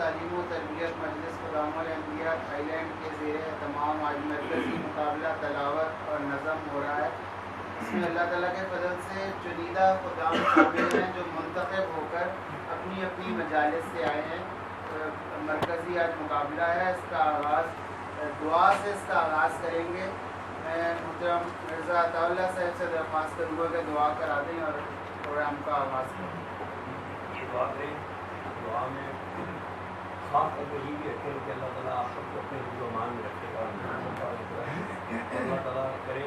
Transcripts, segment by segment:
تعلیم و تربیت مجلس علماء انبیاء تھائی لینڈ کے زیر اہتمام آج مرکزی مقابلہ تلاوت اور نظم ہو رہا ہے. اس میں اللہ تعالیٰ کے فضل سے چنیدہ خدام شامل ہیں جو منتخب ہو کر اپنی اپنی مجالس سے آئے ہیں. مرکزی آج مقابلہ ہے. اس کا آغاز دعا سے کریں گے. میں محترم مرزا عطا اللہ صاحب سے درخواست کروں گا کہ دعا کرا دیں اور پروگرام کا آغاز کریں. دعا میں خاص طور پر یہ بھی رکھیں کہ اللہ تعالیٰ آپ سب کو اپنے حفظ و امان میں رکھے گا. اللہ تعالیٰ کرے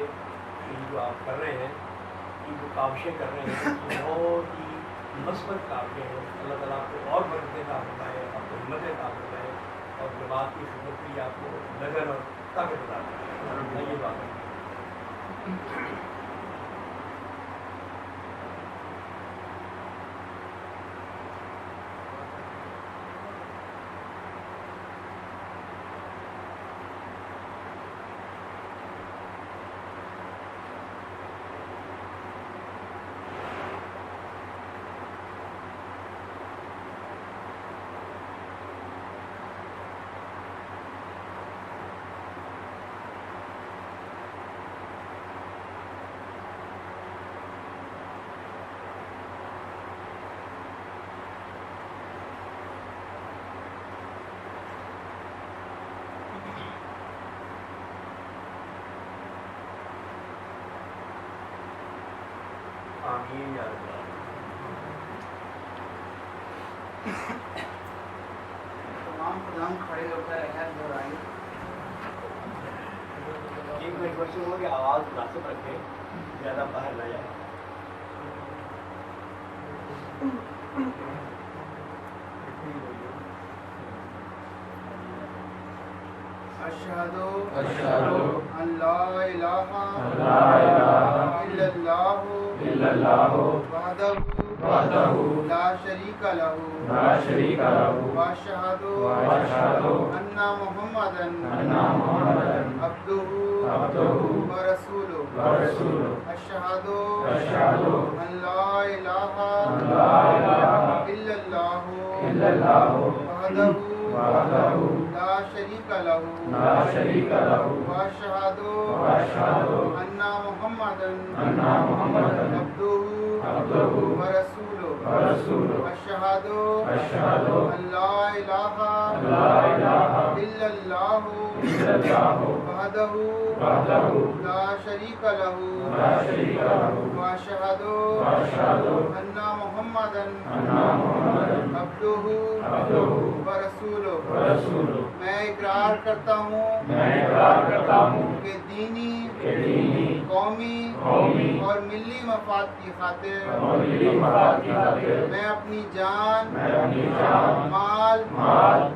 کہ جو آپ کر رہے ہیں یہ جو کاوشیں کر رہے ہیں یہ بہت ہی مثبت کاوشیں ہیں. اللہ تعالیٰ آپ کو اور برکتیں عطا فرمائے, آپ کو ہمتیں عطا فرمائے اور جماعت کی خدمت کے لیے آپ کو لگن اور طاقت عطا فرمائے. یہ بات ہے. آمین یا رب العالمین. تمام خدام کھڑے ہو کر عہد دہرائیں. ایک ریکویسٹ ہو کہ آواز مناسب رکھیں, زیادہ باہر نہ جائے. اشہد ان لا الہ الا اللہ وحدہ لا شریک لہ واشہد ان محمدا عبدہ ورسولہ. اشہد ان لا الہ الا اللہ وحدہ لا شریک لہ واشہد ان محمدا عبدہ ورسوله أشهد أن لا إله إلا الله وحده لا شريك له وأشهد أن محمدا عبده ورسوله میں اقرار کرتا ہوں کہ دینی قومی اور ملی مفاد کی خاطر میں اپنی جان مال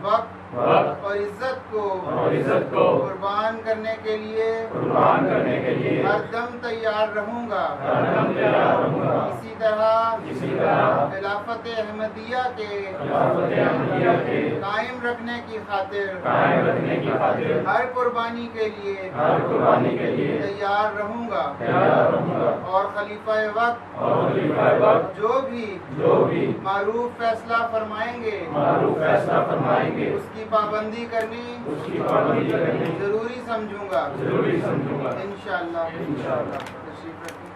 وقت اور عزت کو قربان کرنے کے لیے ہر دم تیار رہوں گا. اسی طرح خلافت احمدیہ کے قائم رکھنے کی خاطر ہر قربانی کے لیے تیار رہوں گا اور خلیفہ وقت جو بھی معروف فیصلہ فرمائیں گے اس کی پابندی کرنی ضروری سمجھوں گا انشاءاللہ. تشریف رکھیں.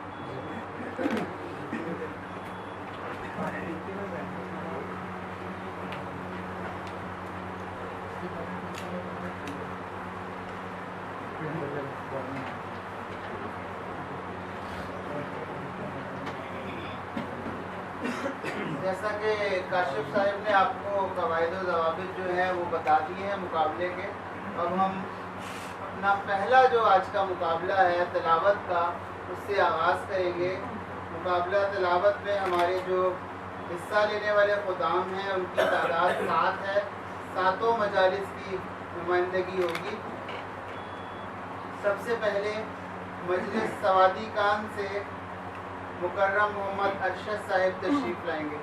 جیسا کہ کاشف صاحب نے آپ کو قواعد و ضوابط جو ہیں وہ بتا دیے ہیں مقابلے کے. اب ہم اپنا پہلا جو آج کا مقابلہ ہے تلاوت کا اس سے آغاز کریں گے. مقابلہ تلاوت میں ہمارے جو حصہ لینے والے خدام ہیں ان کی تعداد 7 ہے. 7 مجالس کی نمائندگی ہوگی. سب سے پہلے مجلس سوادی کان سے مکرم محمد ارشد صاحب تشریف لائیں گے.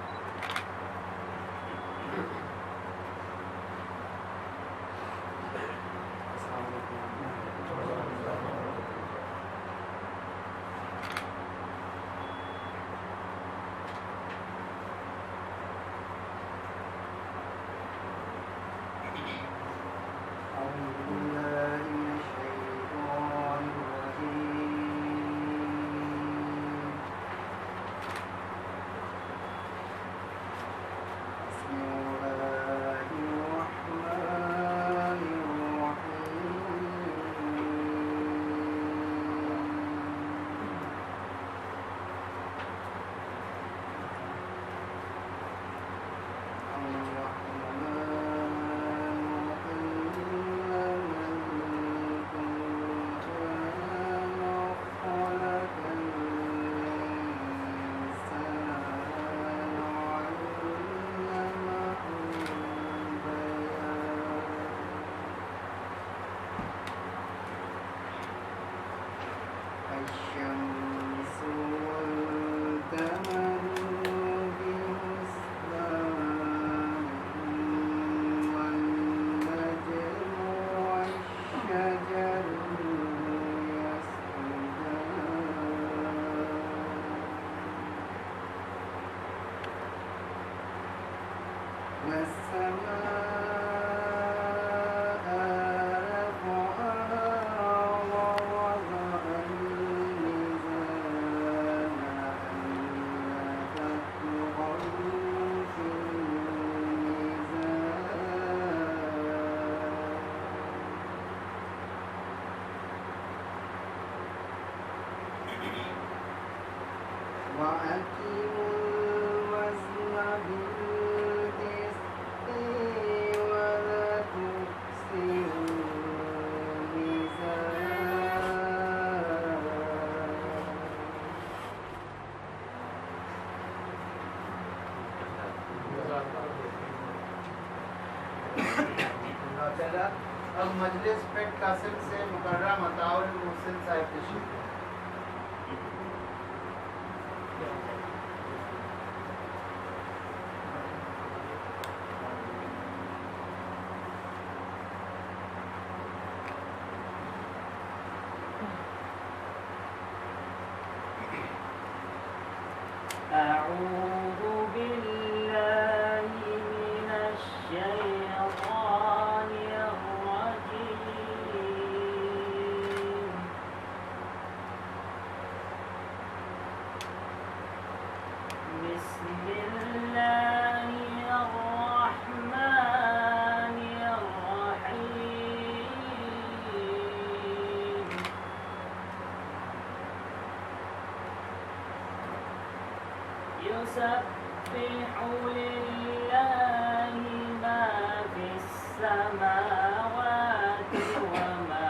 اب مجلس پیٹ قاسم سے مکرم عطاء المحسن صاحب تشریف. أعوذ بالله من الشيطان الرجيم. يسبح لله ما في السماوات وما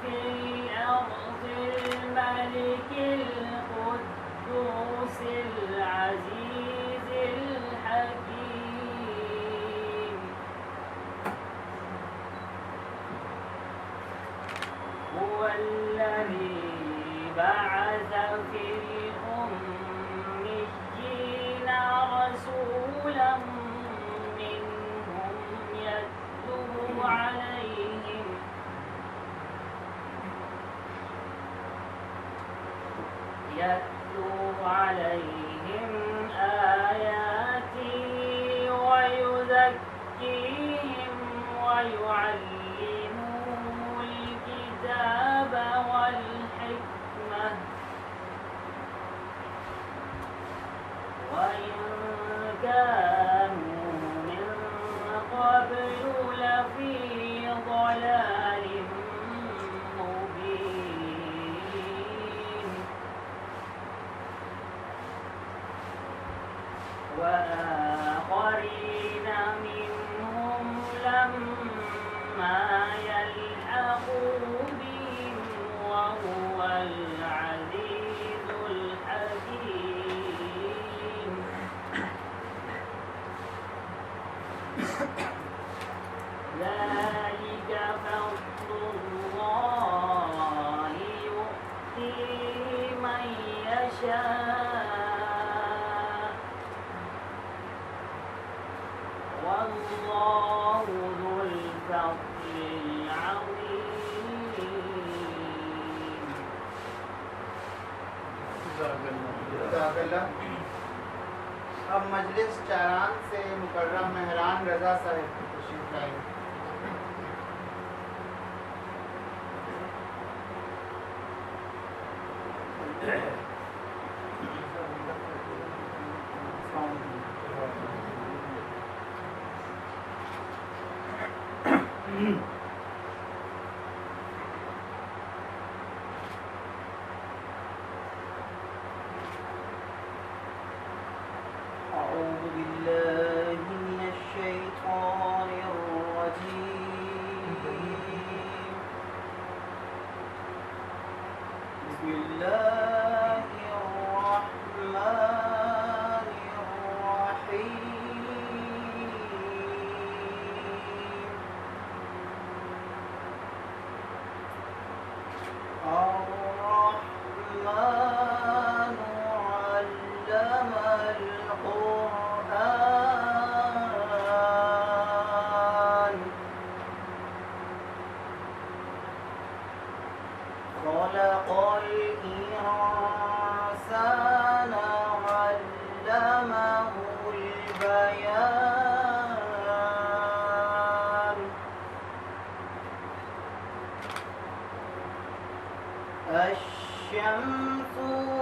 في الأرض الملك القدوس العزيز الحكيم هو الذي بعث في الأميين رسولا منهم يتلو عليهم آياته ويزكيهم ويعلمهم الكتاب والحكمة وإن كانوا من قبل لفي ضلال مبين وآخرين منهم لما يلحقوا بهم وهو العزيز الحكيم ذلك فضل الله يؤتيه من يشاء والله ذو الفضل العظيم. جزاک اللہ. اب مجلس چاران سے مکرم مہران رضا صاحب تشریف لائیں. أعوذ بالله من الشيطان الرجيم. بسم الله الرحمن الرحيم. الرحمن علم القرآن خلق الإنسان علمه البيان الشمس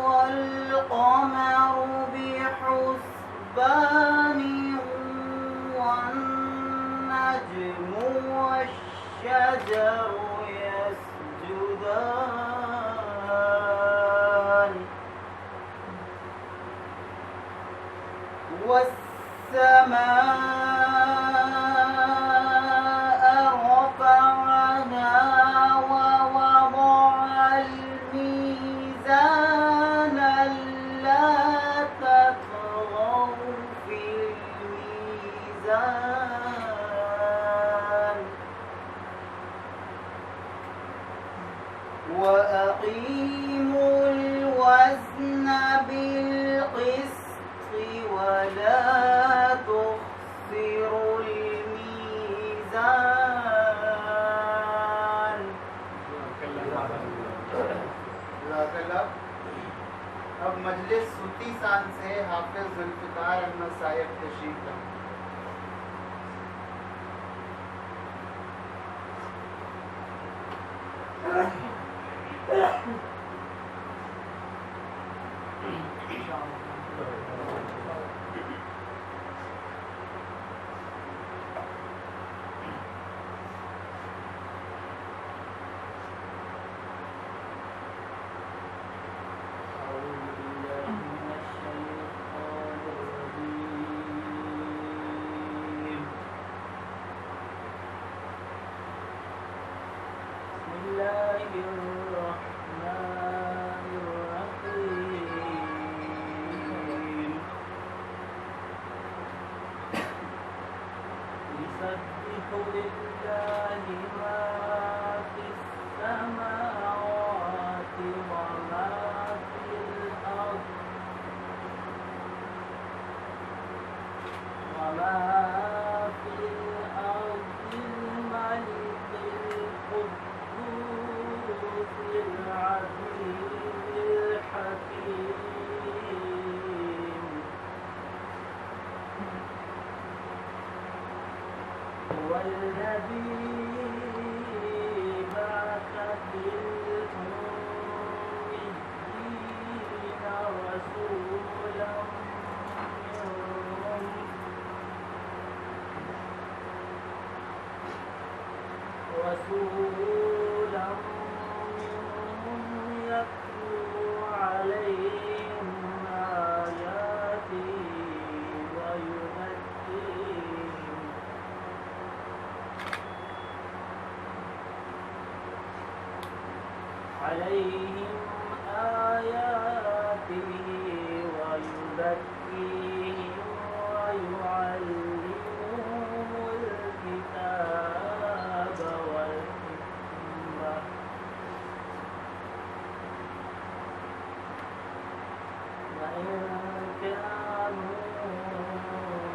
والقمر بحسبان والنجم والشجر يسجدان والسماء رفعها ووضع الميزان ألا تطغوا في الميزان وأقيموا الوزن بالقسط ولا تخسروا الميزان. جزاک اللہ. اب مجلس سوتی سان سے حافظ ذوالفقار احمد صاحب تشریف لائیں. الرحمن الرحيم يسبح لله ما في السماوات وما في الأرض الملك القدوس العزيز الحكيم هو الذي بعث في الأميين رسولا منهم يتلو عليهم آياته ويزكيهم ويعلمهم الكتاب والحكمة وإن كانوا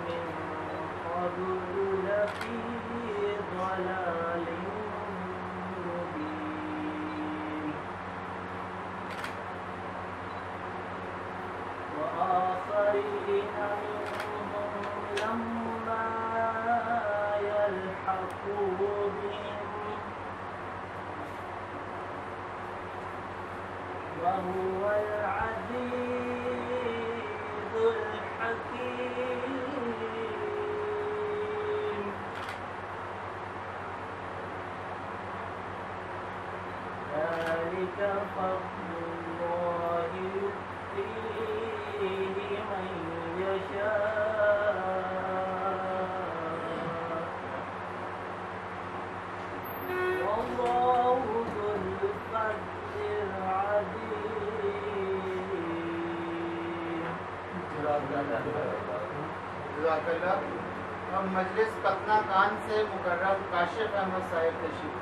من قبل لفي ضلال مبين وآخرين منهم لما يلحقوا بهم وهو العزيز الحكيم ذلك فضل الله يؤتيه من يشاء والله ذو الفضل العظيم. جزاکاللہ. اب مجلس قطنہ کان سے مکرم کاشف احمد صاحب تشریف.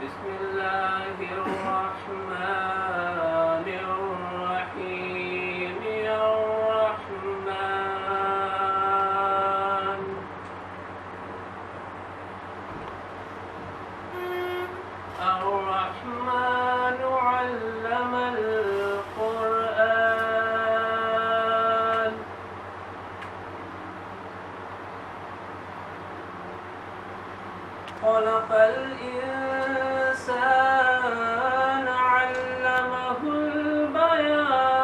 بسم الله الرحمن الرحيم الرحمن علم القرآن خلق الإنسان علمه البيان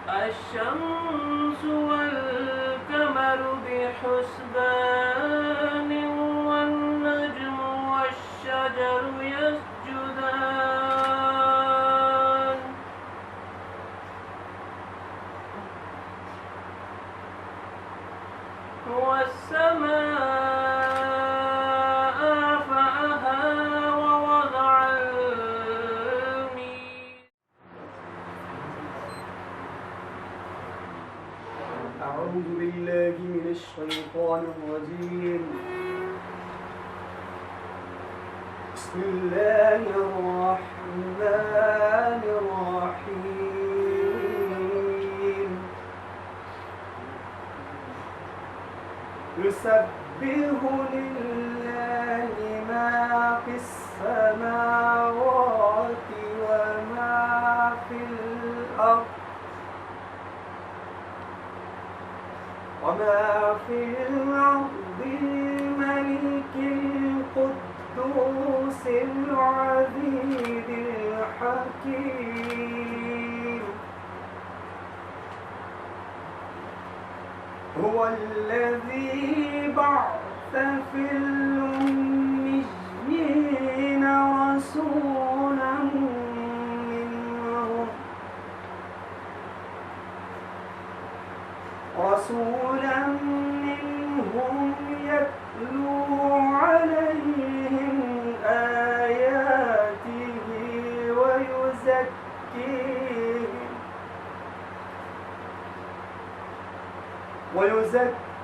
الشمس والقمر بحسبان والنجم والشجر يسجدان والسماء رفعها ووضع الميزان. أعوذ بالله من الشيطان الرجيم. بسم الله الرحمن الرحيم. يسبح لله ما في السماوات وما في الأرض الملك القدوس العزيز الحكيم هو الذي بعث في الأميين رسولا منهم يتلو عليهم آياته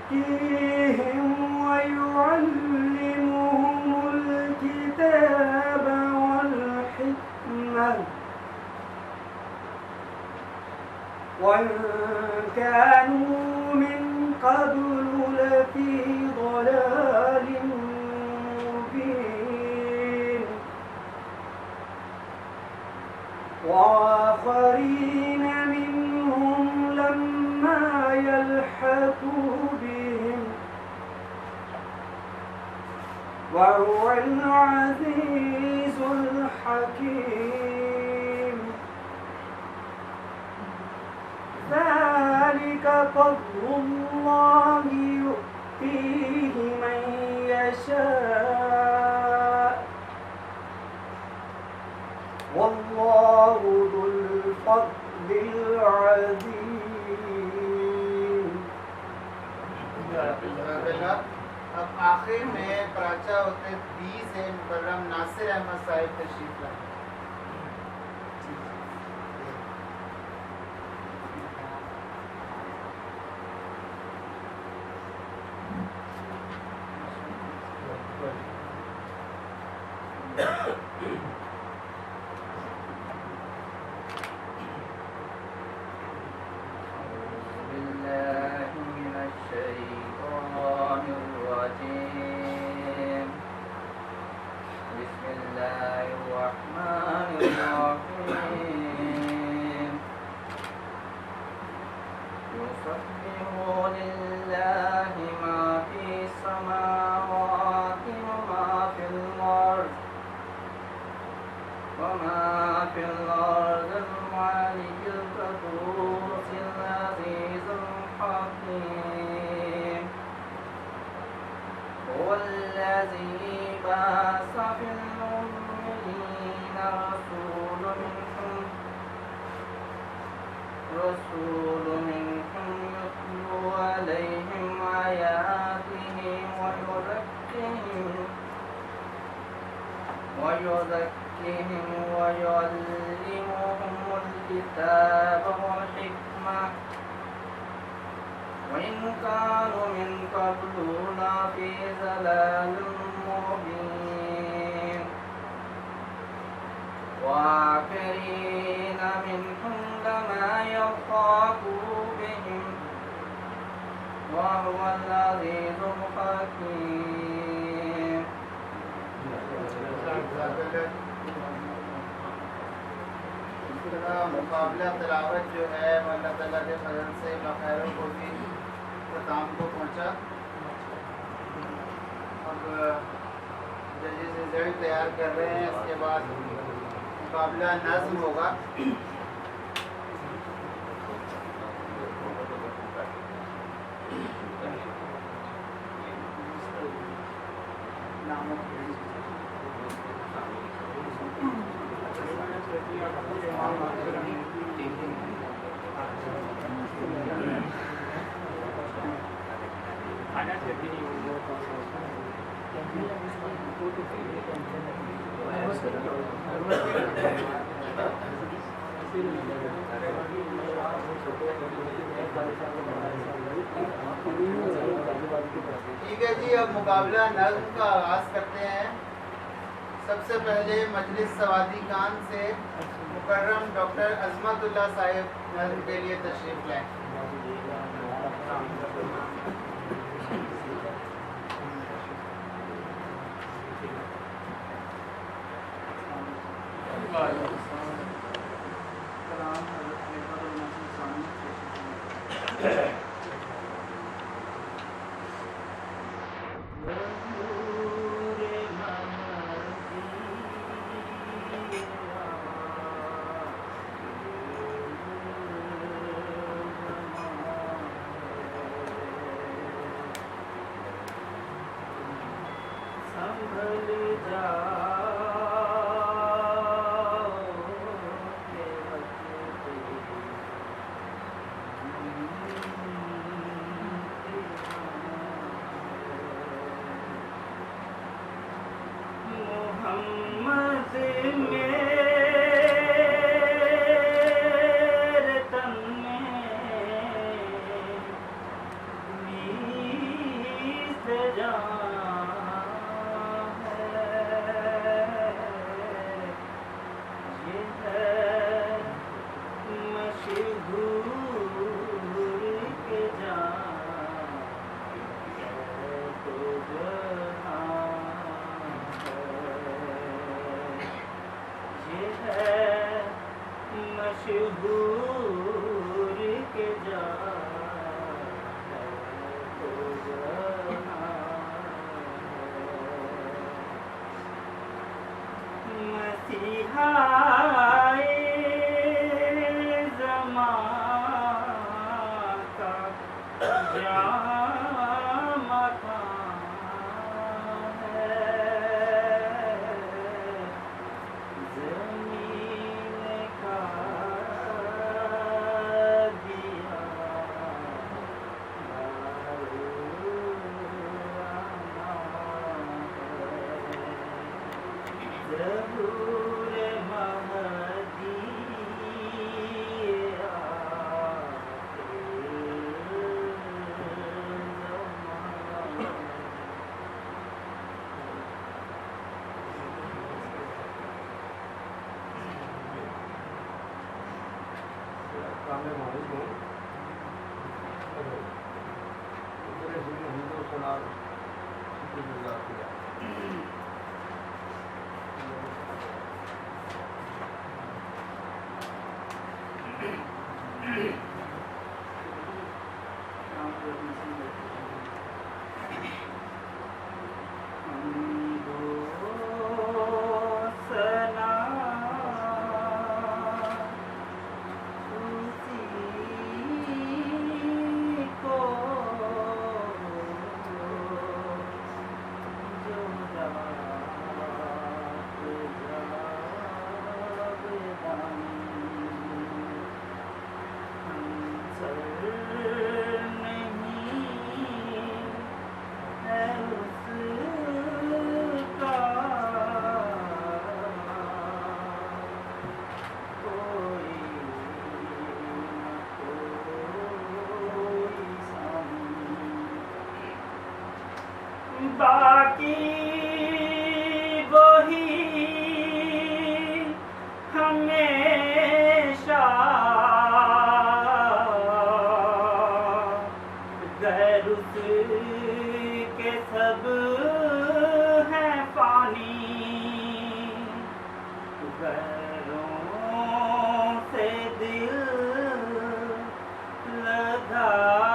ويزكيهم ويعلمهم الكتاب والحكمة وإن كانوا من قبل لفي ضلال مبين وآخرين منهم لما يلحقوا بهم وهو العزيز الحكيم ذلك فضل الله يؤتيه من يشاء والله ذو الفضل العظيم. اب آخر میں پراچا ہوتے 20 سے مکرم ناصر احمد صاحب تشریف لائے. ويزكيهم ويعلمهم الكتاب والحكمة وإن كانوا من قبل لفي ضلال مبين وآخرين منهم لما يلحقوا بهم وهو العزيز الحكيم. مقابلہ تلاوت جو ہے وہ اللہ تعالیٰ کے فضل سے بخیر و بھی اختتام کو پہنچا. اب ججز رزلٹ تیار کر رہے ہیں. اس کے بعد مقابلہ نظم ہوگا. ٹھیک ہے جی، اب مقابلہ نظم کا آغاز کرتے ہیں. سب سے پہلے مجلس سوادی خان سے مکرم ڈاکٹر عظمت اللہ صاحب نظم کے لیے تشریف لائیں. محمد میرے تن میں بیس جان ہے، یہ ہے مشہور کے جان تو جہاں ہے مشہور کے جان تو جہاں مسیحا زمان کا جام مکان ہے، زمین کا دیا ضرور مہدی کامل معلوم ہو ہندو سنار کیا باقی وہی ہمیشہ غیر اس کے سب ہیں فانی، غیروں سے دل لگانا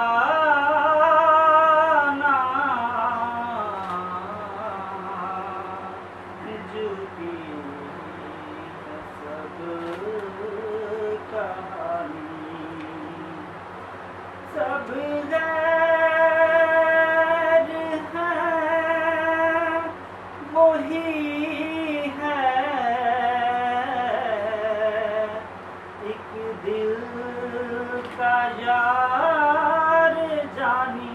جھوٹی ہے سب کہانی، سب غیر ہیں وہی ہے ایک دل کا یار جانی،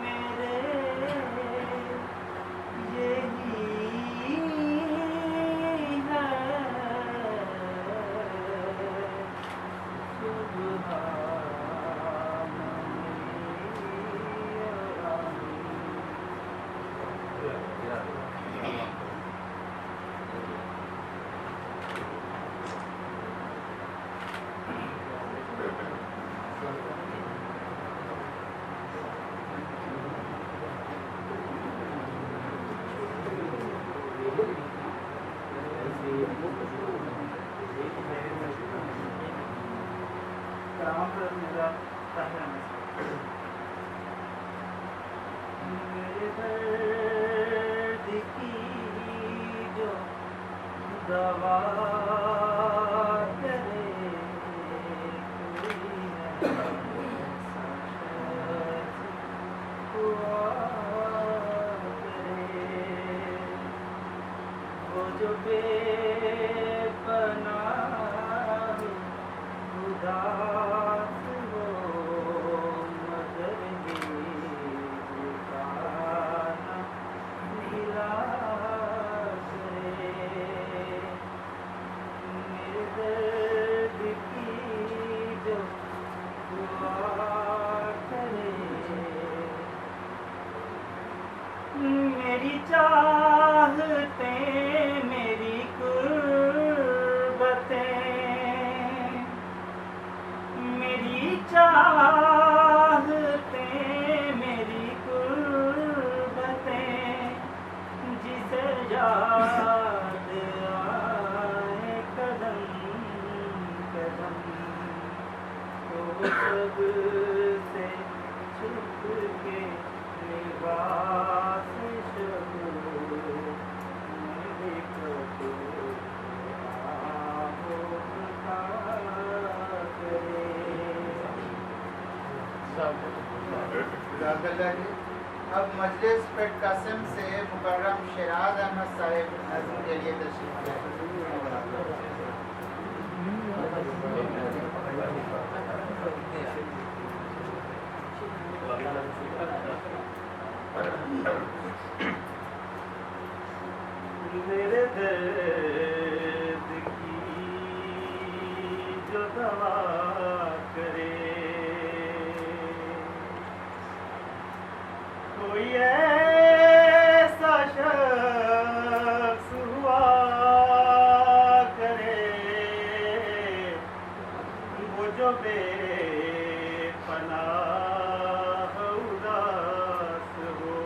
میرے یہی ہے میرا پہلا میرے درد کی جو دوا کرے کوئی جو بے پناہ اداس ہو مگر بکانا گلا کرے میرے درد کی جو دعا کرے میری چاہتیں میری قربتیں میری چاہتیں میری قربتیں جسے یاد آئے قدم قدم تو سب سے چھپ کے لباس شب میرے جزاک اللہ جی. اب مجلس پیٹ قاسم سے مکرم شیراز احمد صاحب نظم کے لیے تشریف میرے درد کی جو دوا کرے کوئی ایسا شخص ہوا کرے وہ جو بے پناہ اداس ہو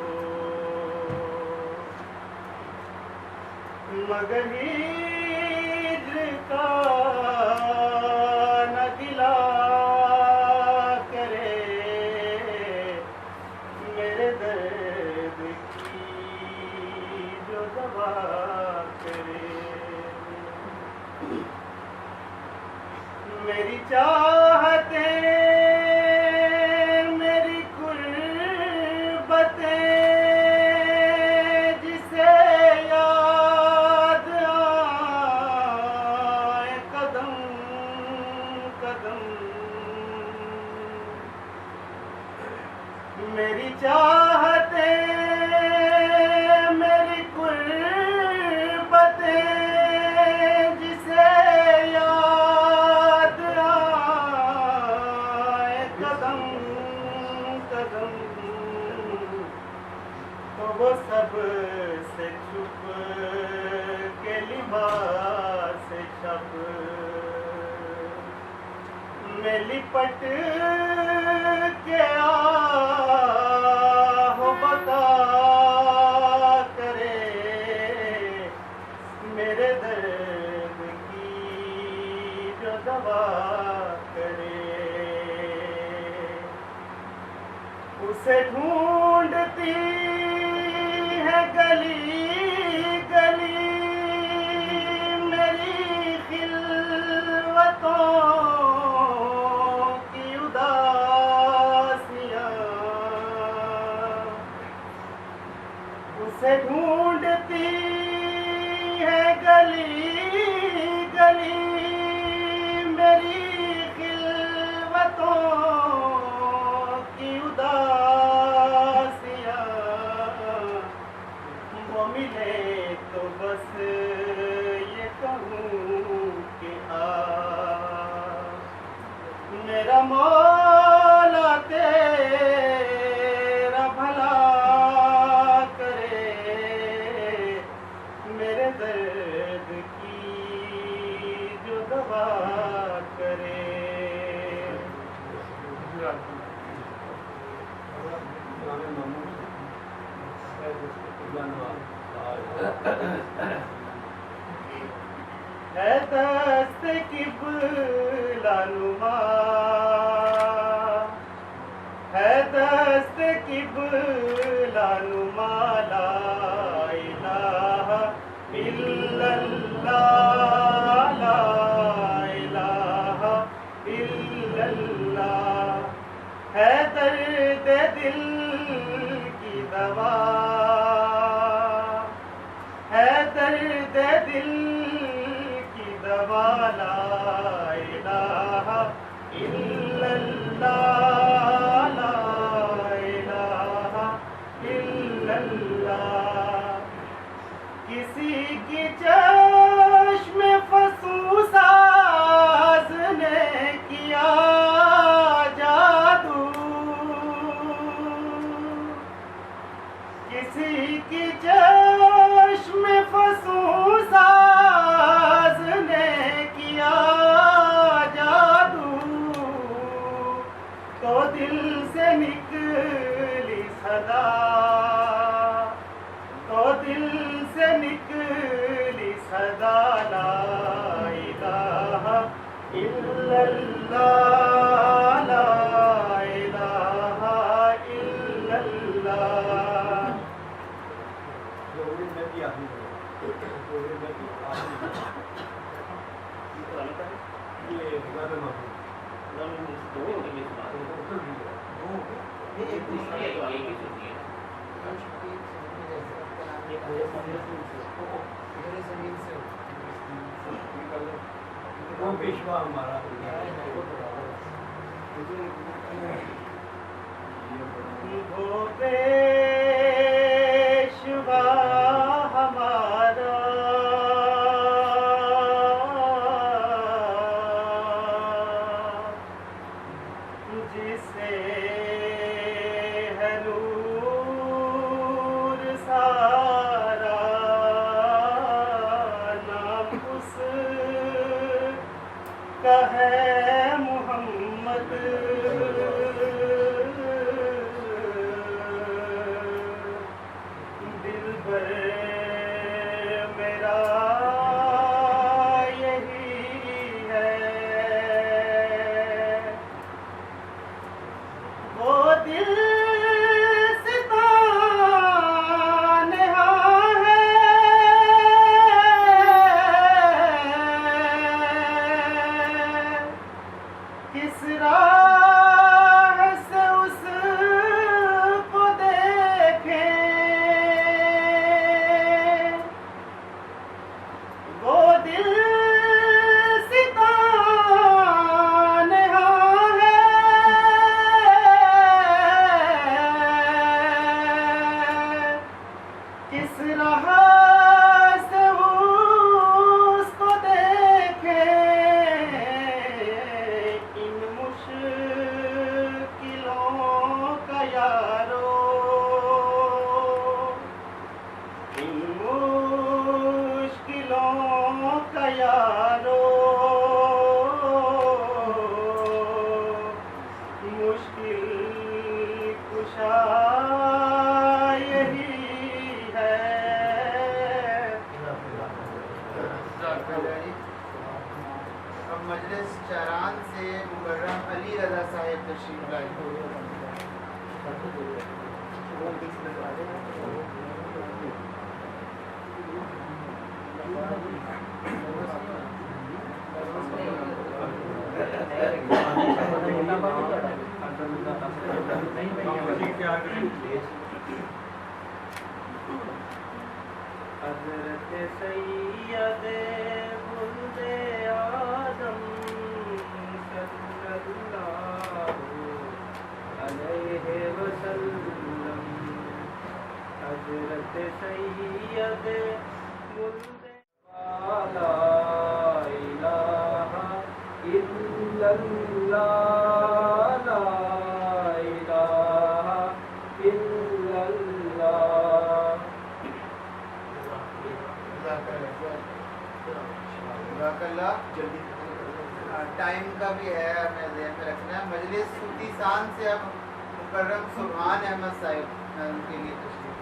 مگر ہجر کا نہ گلا کرے میرے درد کی جو دوا کرے میری چاہتیں میری قربتیں جسے یاد آئے قدم قدم میری چاہتیں میری قربتیں جسے یاد آئے قدم قدم تو وہ سب سے چھپ کے لباس شب میں لپٹ کے آہ بتا کرے میرے درد کی جو دوا کرے اسے ڈھونڈتی ہے گلی گلی میری خلوتوں کی اداسیاں اسے ڈھونڈتی ہے گلی گلی میری خلوتوں کی اداسیاں وہ ملے تو بس یہ کہوں کہ آ میرا مولا تیرا بھلا کرے میرے درد کی جو دوا کرے ہے دست قبلہ نما ہے دست قبلہ نما لا الہ الا اللہ لا الہ الا اللہ ہے درد دل کی دوا ہے درد دل اللہ کسی کی چشم فسوساز نے کیا جادو کسی کی چشم فسوساز نے کیا جادو تو دل سے نکلی صدا تو دل سے نکلی صدا لا الہ الا اللہ لا الہ الا اللہ وہ پیشوا ہمارا وہ پیشوا ہمارا جسے ہے نور سارا نام اس کا ہے محمد دلبر میرا یہی ہے وہ دل کس راہ سے اس کو دیکھیں وہ دل ستان ہے کس راہ سے اس کو دیکھیں مشکل کشا یہی ہے اب مجلس چاران سے مکرم علی رضا صاحب تشریف لائے حضرت سید ولد آدم صلی اللہ علیہ وسلم حضرت سید ولد لا الہ الا اللہ لا الہ الا اللہ جزاک اللہ ٹائم کا بھی ہے ہمیں ذہن میں رکھنا ہے مجلس صوتی سان سے اب مکرم سبحان احمد صاحب ان کے لیے تشریف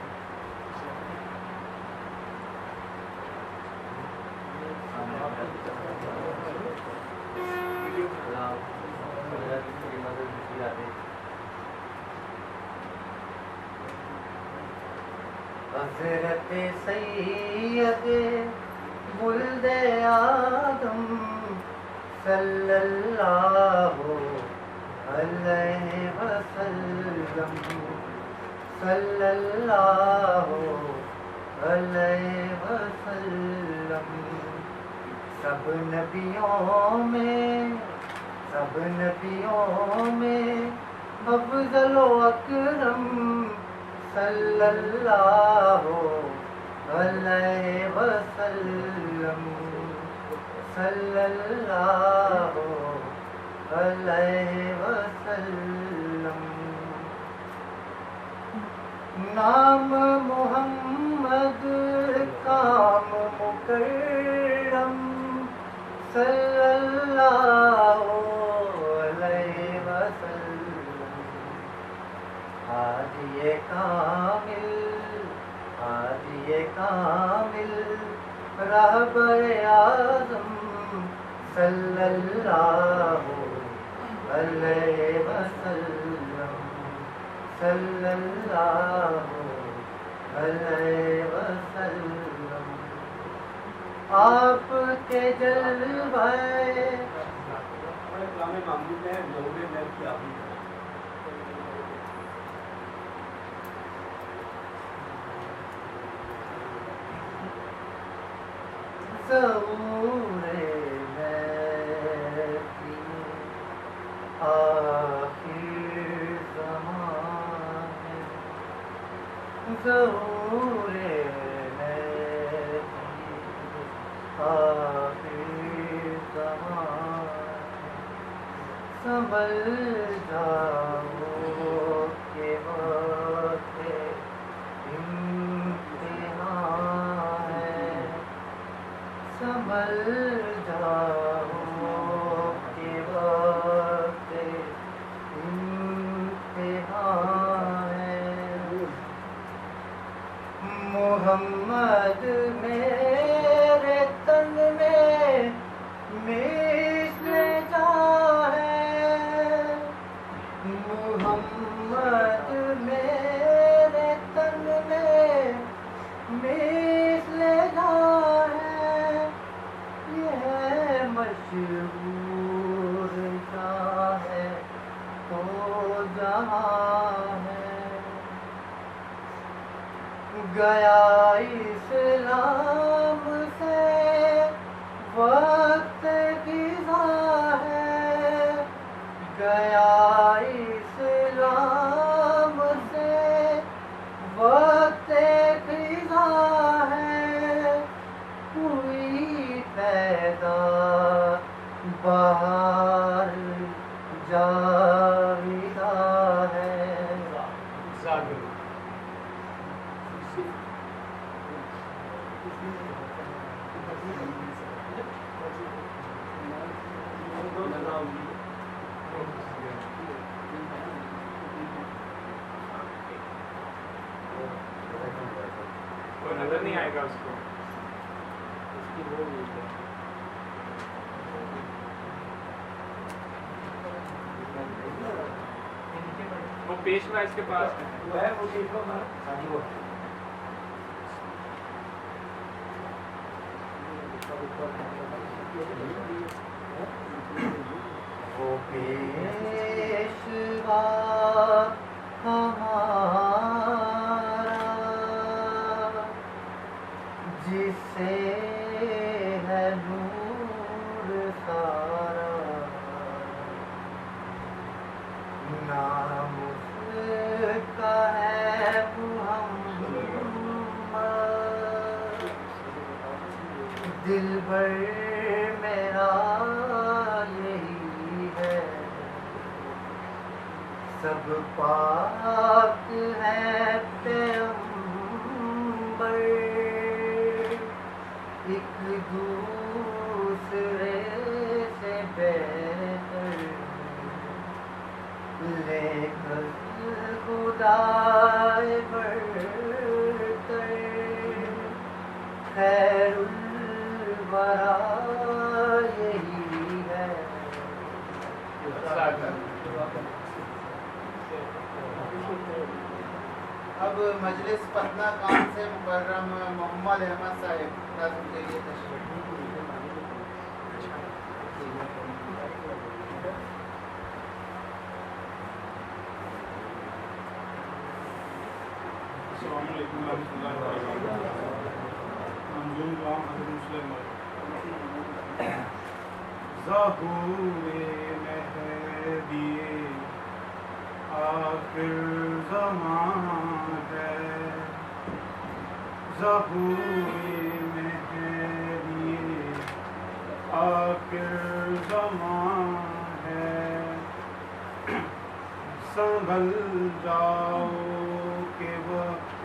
حضرت سید ولد آدم صلی اللہ علیہ وسلم صلی اللہ علیہ وسلم سب نبیوں میں افضل و اکرم صلی اللہ علیہ وسلم صلی اللہ علیہ وسلم نام محمد کام مکرم صلی اللہ علیہ وسلم ہادی کامل رہبر اعظم صلی اللہ علیہ وسلم صلی اللہ علیہ وسلم آپ کے جلوے کلام معمول میں ضرور میں کی آپ ظہور آخر زمان ظہور آخر زمان سنبھل جاؤ کہ وقت امتحان ہے سنبھل جاؤ کہ وقت امتحان ہے محمد میرے تن میں مثل جاں ہے محمد میرے تن میں مثل جاں ہے یہ مشہور جاں ہے تو جہاں ہے گیا اسلام سے وقت گزا ہے گیا اسلام سے وقت گزا ہے ہوئی پیدا بہار جاویدہ ہے کوئی نظر نہیں آئے گا اس کو وہ پیشوا اس کے پاس ہے وہ پیشوا ہمارا جسے ہے نور سارا نام اس کا ہے محمد دل بھر میرا یہی ہے سب پاک ہے پیغمبر ایک دوسرے سے بہتر لیکن خدائے برتر خیر الورا یہی ہے اب مجلس پٹنہ کام سے مکرم محمد احمد صاحب نظم کے لیے تشریف السلام علیکم ورحمۃ اللہ وبرکاتہ منظوم کلام حضرت مسلم ظہور مہدی آخر زمان ہے ظہور مہدی آخر زمان ہے، سنبھل جاؤ کہ وقت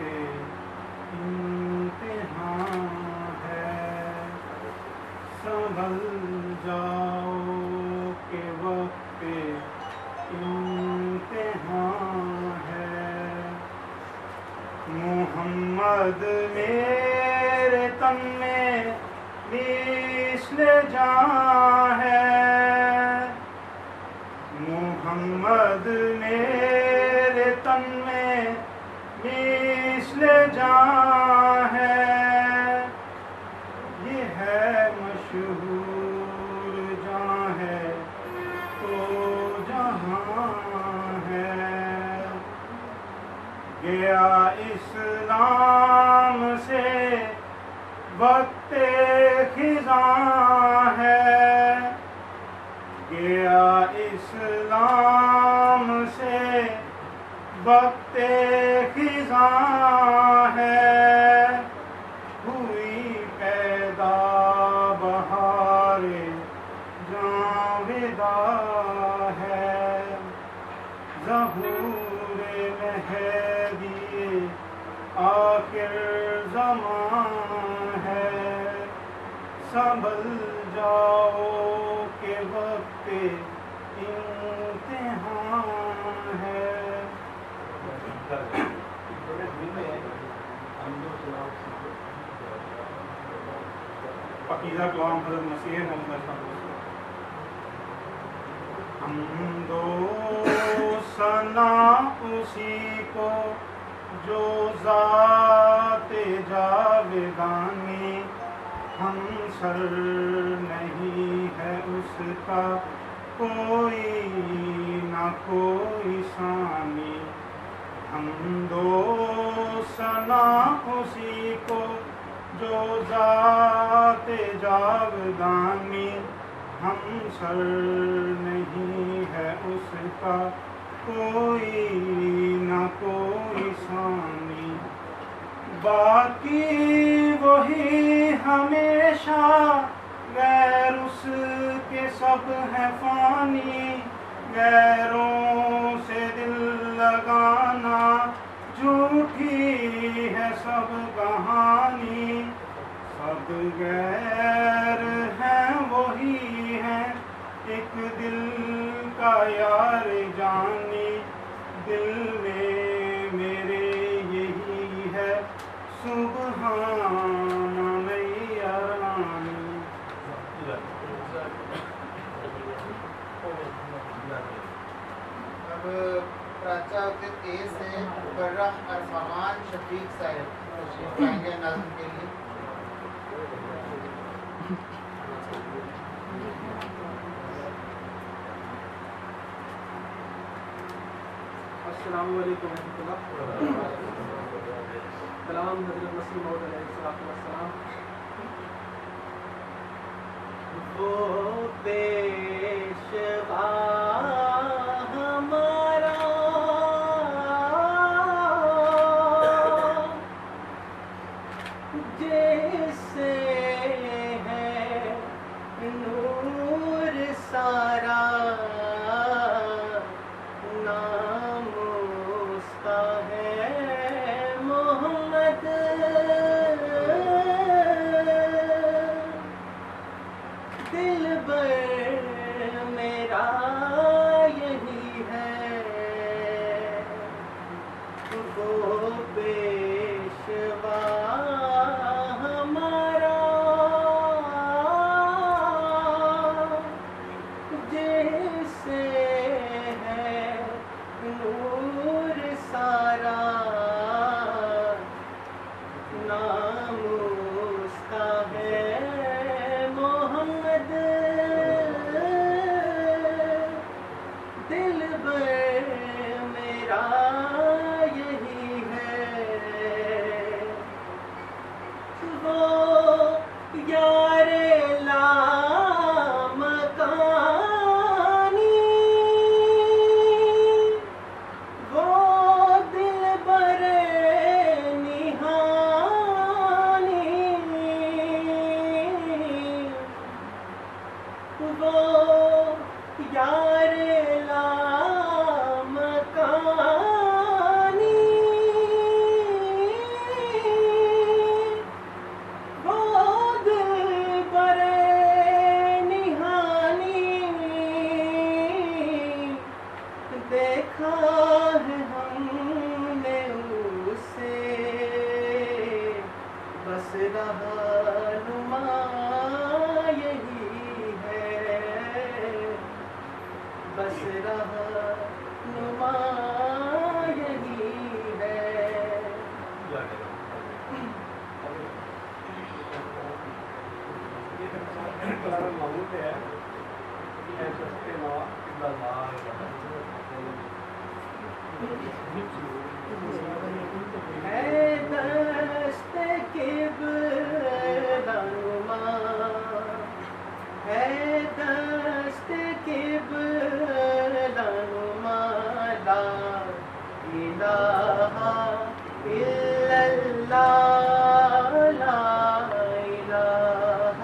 امتحان ہے، سنبھل جاؤ کہ وقت امتحان ہے۔ محمد میرے تن میں مثل جاں ہے، محمد میرے تن میں مثل جاں ہے، یہ ہے مشہور جاں ہے تو جہاں ہے، گیا اسلام سے وقت خزاں ہے، گیا اسلام سے وقت خزاں ہے، ہوئی پیدا بہار جاویدہ ہے، ظہور مہدی آخر زمان ہے، سنبھل جاؤ کہ وقت امتحان ہے۔ پاکیزہ کلام حضرت مسیح محمد صلی اللہ علیہ وسلم۔ حمد و ثنا اسی کو جو ذات جاودانی، ہم سر نہیں ہے اس کا کوئی نہ کوئی ثانی، حمد و ثنا اسی کو جو ذات جاودانی، ہم سر نہیں ہے اس کا کوئی نہ کوئی ثانی، باقی وہی ہمیشہ غیر اس کے سب ہے فانی، غیروں سے دل لگانا جھوٹی ہے سب کہانی، سب غیر ہیں وہی ہیں ایک دل کا یار جانی، دل میں میرے یہی ہے سبحان میرا رانی۔ اب پراچا ہوتے سے مکرم ارفان شفیق صاحب تشریف لائیں گے نظم کے لیے۔ السلام علیکم ورحمۃ اللہ۔ کلام حضرت مسیح موعود علیہ السلام۔ وہ پیشوا ہمارا جس سے ہے نور سارا، نام اس کا ہے محمد، دل بر میرا رہنما یہی ہے، بس رہنما یہی ہے. ہے دست قبلانما، ہے دست قبلانما، لا الہ الا اللہ، لا الہ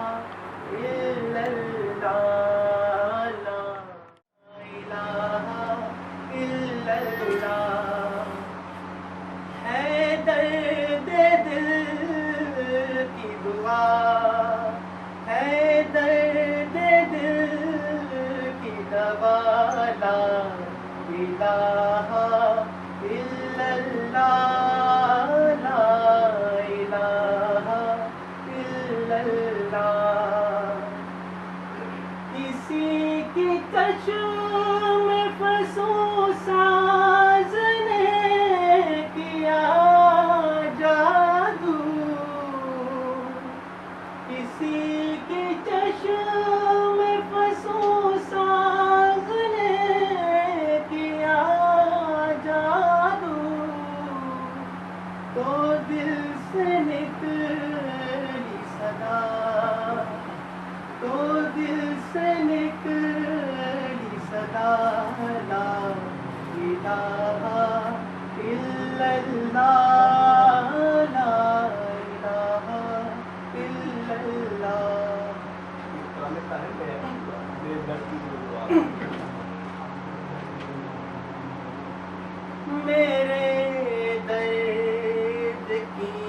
الا اللہ، لا الہ الا اللہ. ہے درد دل کی دعا، ہے درد دل کی دوا، لا الہ الا اللہ، لا الہ الا اللہ. کسی کی چشم میں فسوں ساز نے کیا جادو، کسی کی چشم میں فسوں ساز نے کیا جادو، تو دل سے نکلی صدا، تو دل سے نکلی صدا، لا الہ الا اللہ، لا الہ الا اللہ. میرے درد کی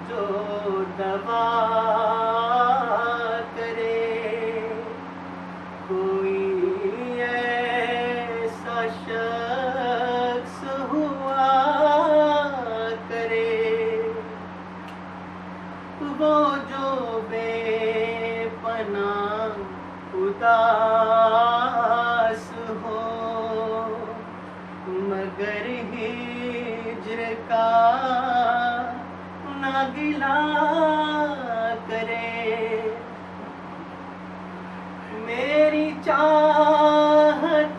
جو دوا کرے، کوئی ایسا شخص ہوا کرے، وہ جو بے پناہ اداس ہو، مگر ہجر کا نہ گلا کرے. میری چاہت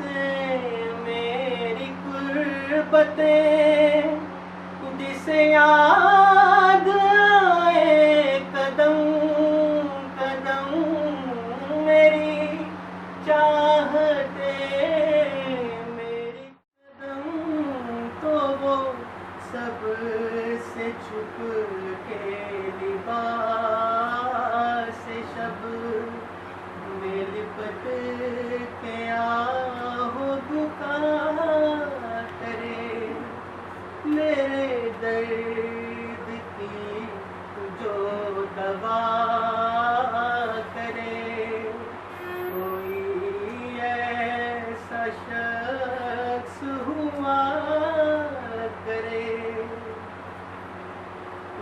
میری قربتیں جسے یاد آئے قدم قدم، میری چاہتیں میری قدم، تو وہ سب سے چھپ کے لباس شب میں لپٹ کے آہو دکا کرے. میرے درد کی جو دوا کرے، کوئی ایسا شخص ہوا کرے.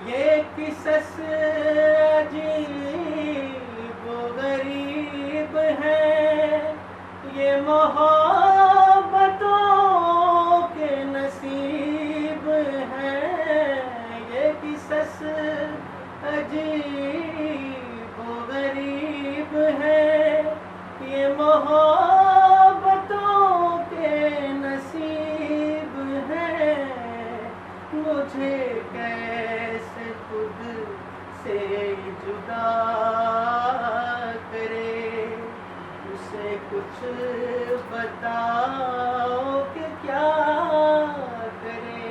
یہ قصص عجیب و غریب ہے، یہ محبتوں کے نصیب ہیں. یہ قصص عجیب و غریب ہے، یہ محبتوں کے نصیب ہیں. مجھے کیسے خود سے جدا کرے، اسے کچھ بتاؤ کہ کیا کرے.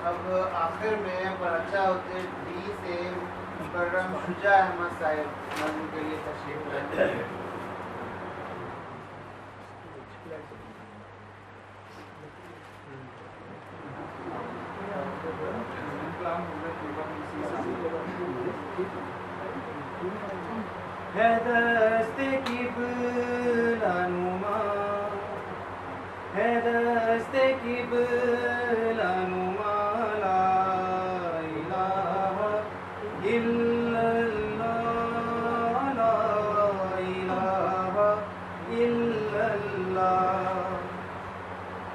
اب آخر میں پرچہ ہوتے ڈی سے مکرم شجاع احمد صاحب نظم کے لیے تشریف لائیں. ہے دست قبلانما، ہے دست قبلانما،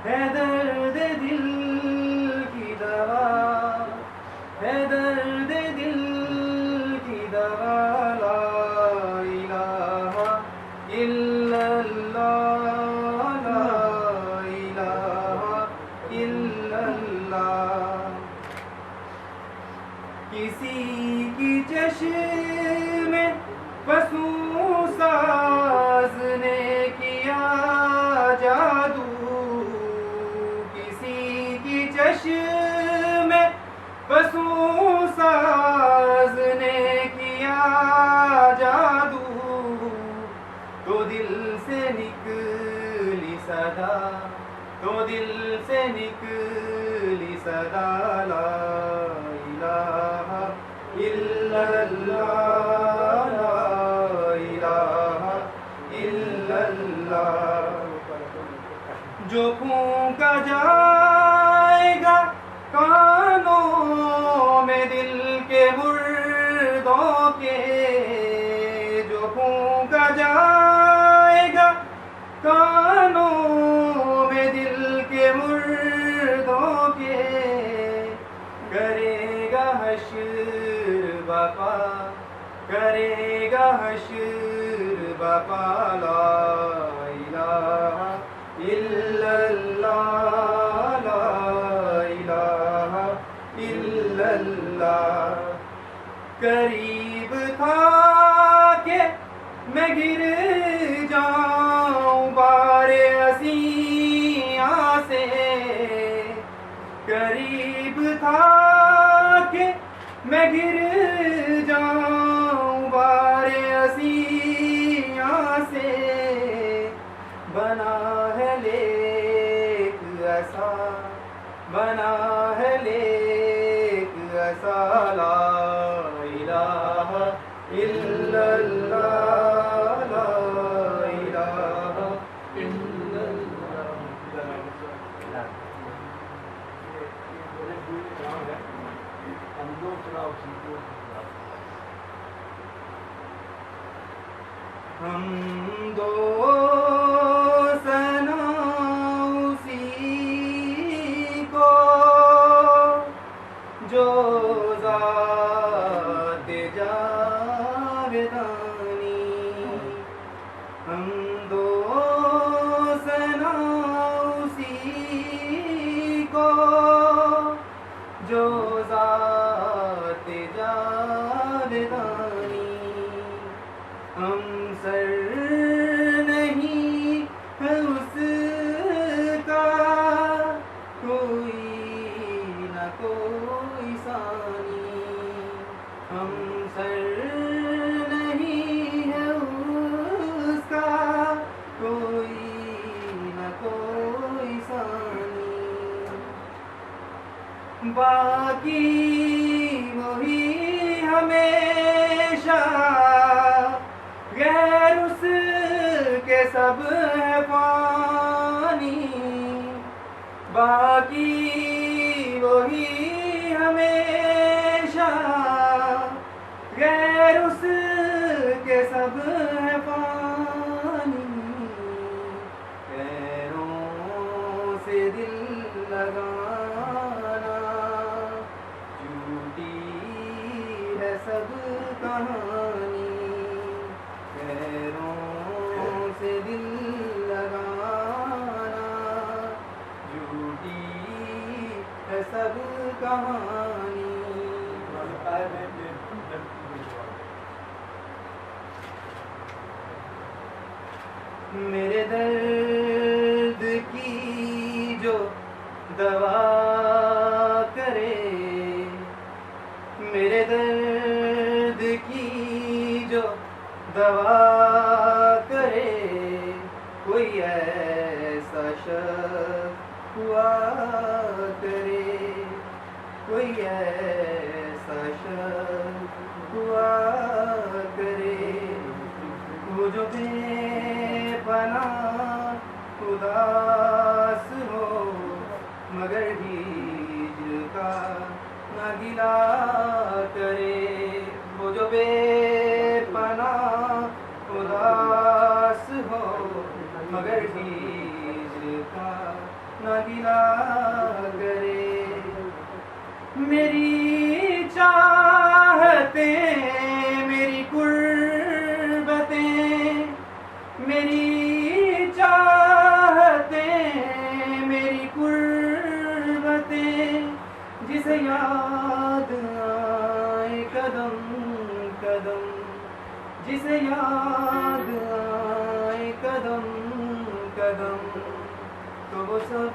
ہے درد دل کی دوا، ہے درد دل کی دوا، لا الہ الا اللہ، لا الہ الا اللہ۔ کسی کی چشم فسوں ساز نے کیا جادو، کسی کی چشم فسوں ساز نے کیا جادو، تو دل سے نکلی صدا، تو دل سے نکلی صدا، لا الہ الا اللہ، لا الہ الا اللہ۔ جو پھونکا جائے گا کانوں میں دل کے مردوں کے، جو پھونکا جائے گا کانوں میں دل کے مردوں کے، کرے گا حشر بپا، کرے گا حشر بپا، لا الہ الا اللہ، لا الہ الا اللہ۔ قریب تھا کہ میں گر جاؤں بار عصیاں سے، قریب تھا کہ میں گر جاؤں بار عصیاں سے، بنا ہے لیک ایسا، بنا ہے لیک ایسا، لا الہ الا اللہ، لا الہ الا اللہ۔ ہم دو سنا اسی کو جو ذات جاودانی، ہم دو سنا اسی کو جو ذات جاودانی، ہم سر نہیں ہے اس کا کوئی نہ کوئی ثانی، ہم سر نہیں ہے اس کا کوئی نہ کوئی ثانی، باقی وہی ہمیشہ، غیر اس کے سب ہے فانی، باقی وہی ہمیشہ، غیر اس کے سب ہے فانی، غیروں سے دل لگانا جھوٹی ہے سب کہانی، غیروں سے دل لگانا جھوٹی ہے سب کہانی۔ میرے درد کی جو دوا کرے، میرے درد کی جو دوا کرے، کوئی ایسا شخص ہوا کرے، کوئی ایسا شخص ہوا کرے، وہ جو بے پناہ اداس ہو، مگر ہجر کا نہ گلا کرے، وہ جو بے پناہ اداس ہو، مگر ہجر کا نہ نہ گلا کرے. میری چاہتیں میری قربتیں میری چاہتیں میری قربتیں جسے یاد آئے قدم قدم جسے یاد آئے قدم قدم تو وہ سب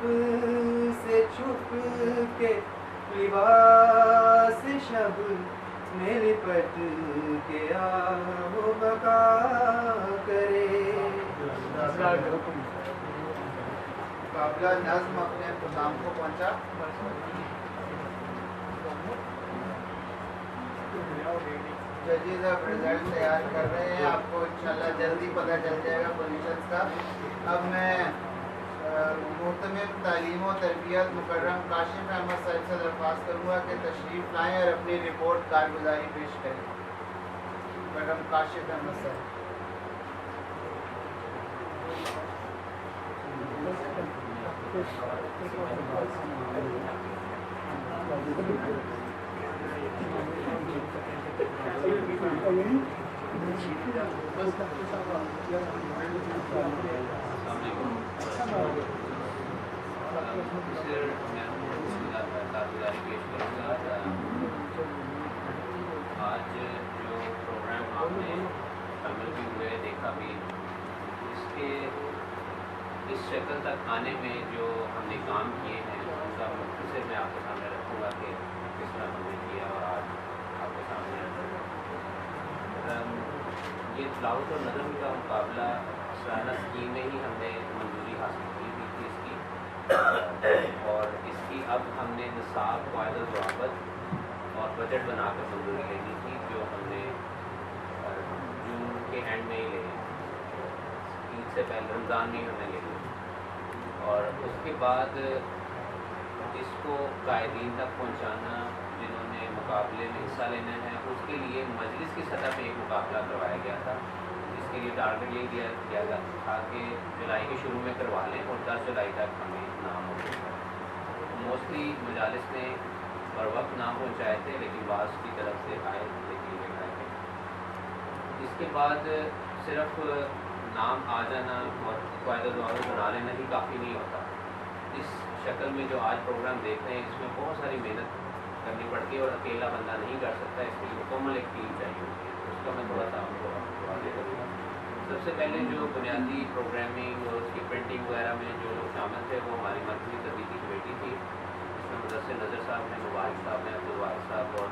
سے چھپ کے لباس شب میں لپٹ کے آہ و بقا کرے. مقابلہ نظم اپنے اختتام کو پہنچا. ججز اب رزلٹ تیار کر رہے ہیں. آپ کو انشاءاللہ جلدی پتہ چل جائے گا پوزیشنز کا. اب میں محتمم تعلیم و تربیت مکرم کاشف احمد صاحب سے درخواست کروں گا کہ تشریف لائیں اور اپنی رپورٹ کارگزاری پیش کریں. مکرم کاشف احمد صاحب. آج جو پروگرام آپ نے شامل بھی ہوئے دیکھا بھی اس کے اس شکل تک آنے میں جو ہم نے کام کیے ہیں ان کا مختصر میں آپ کے سامنے رکھوں گا کہ کس طرح ہم نے کیا اور آج آپ کے سامنے یہ تلاوت اور نظم کا مقابلہ سالانہ اسکیم میں ہی ہم نے منظوری حاصل کی ہوئی تھی اس کی اور اس کی اب ہم نے نصاب قواعد و ضوابط اور بجٹ بنا کر منظوری لینی تھی جو ہم نے جون کے اینڈ میں ہی لے عید سے پہلے رمضان میں ہی ہم نے لے لی اور اس کے بعد اس کو قائدین تک پہنچانا جنہوں نے مقابلے میں حصہ لینا ہے اس کے لیے مجلس کی سطح پہ ایک مقابلہ کروایا گیا تھا جس کے لیے ٹارگیٹ یہ کیا گیا تھا کہ جولائی کے شروع میں کروا لیں اور 10 جولائی تک ہمیں نام ہو گیا. موسٹلی مجالس نے بر وقت نام پہنچائے تھے لیکن بعض کی طرف سے آئے لیکن یہ آئے تھے. اس کے بعد صرف نام آ جانا اور قواعد و ضوابط بنا لینا ہی کافی نہیں ہوتا. اس شکل میں جو آج پروگرام دیکھ رہے ہیں اس میں بہت ساری محنت کرنی پڑتی ہے اور اکیلا بندہ نہیں کر سکتا. اس کے لیے مکمل ایک ٹیم چاہیے ہوتی ہے. اس کا میں تھوڑا سا آپ کو واضح کروں گا. سب سے پہلے جو بنیادی پروگرامنگ اور اس کی پرنٹنگ وغیرہ میں جو لوگ شامل تھے وہ ہماری مرکزی تربیتی کمیٹی تھی جس میں مدثر نظر صاحب ہیں, مبارک صاحب ہیں, عبدالواحد صاحب اور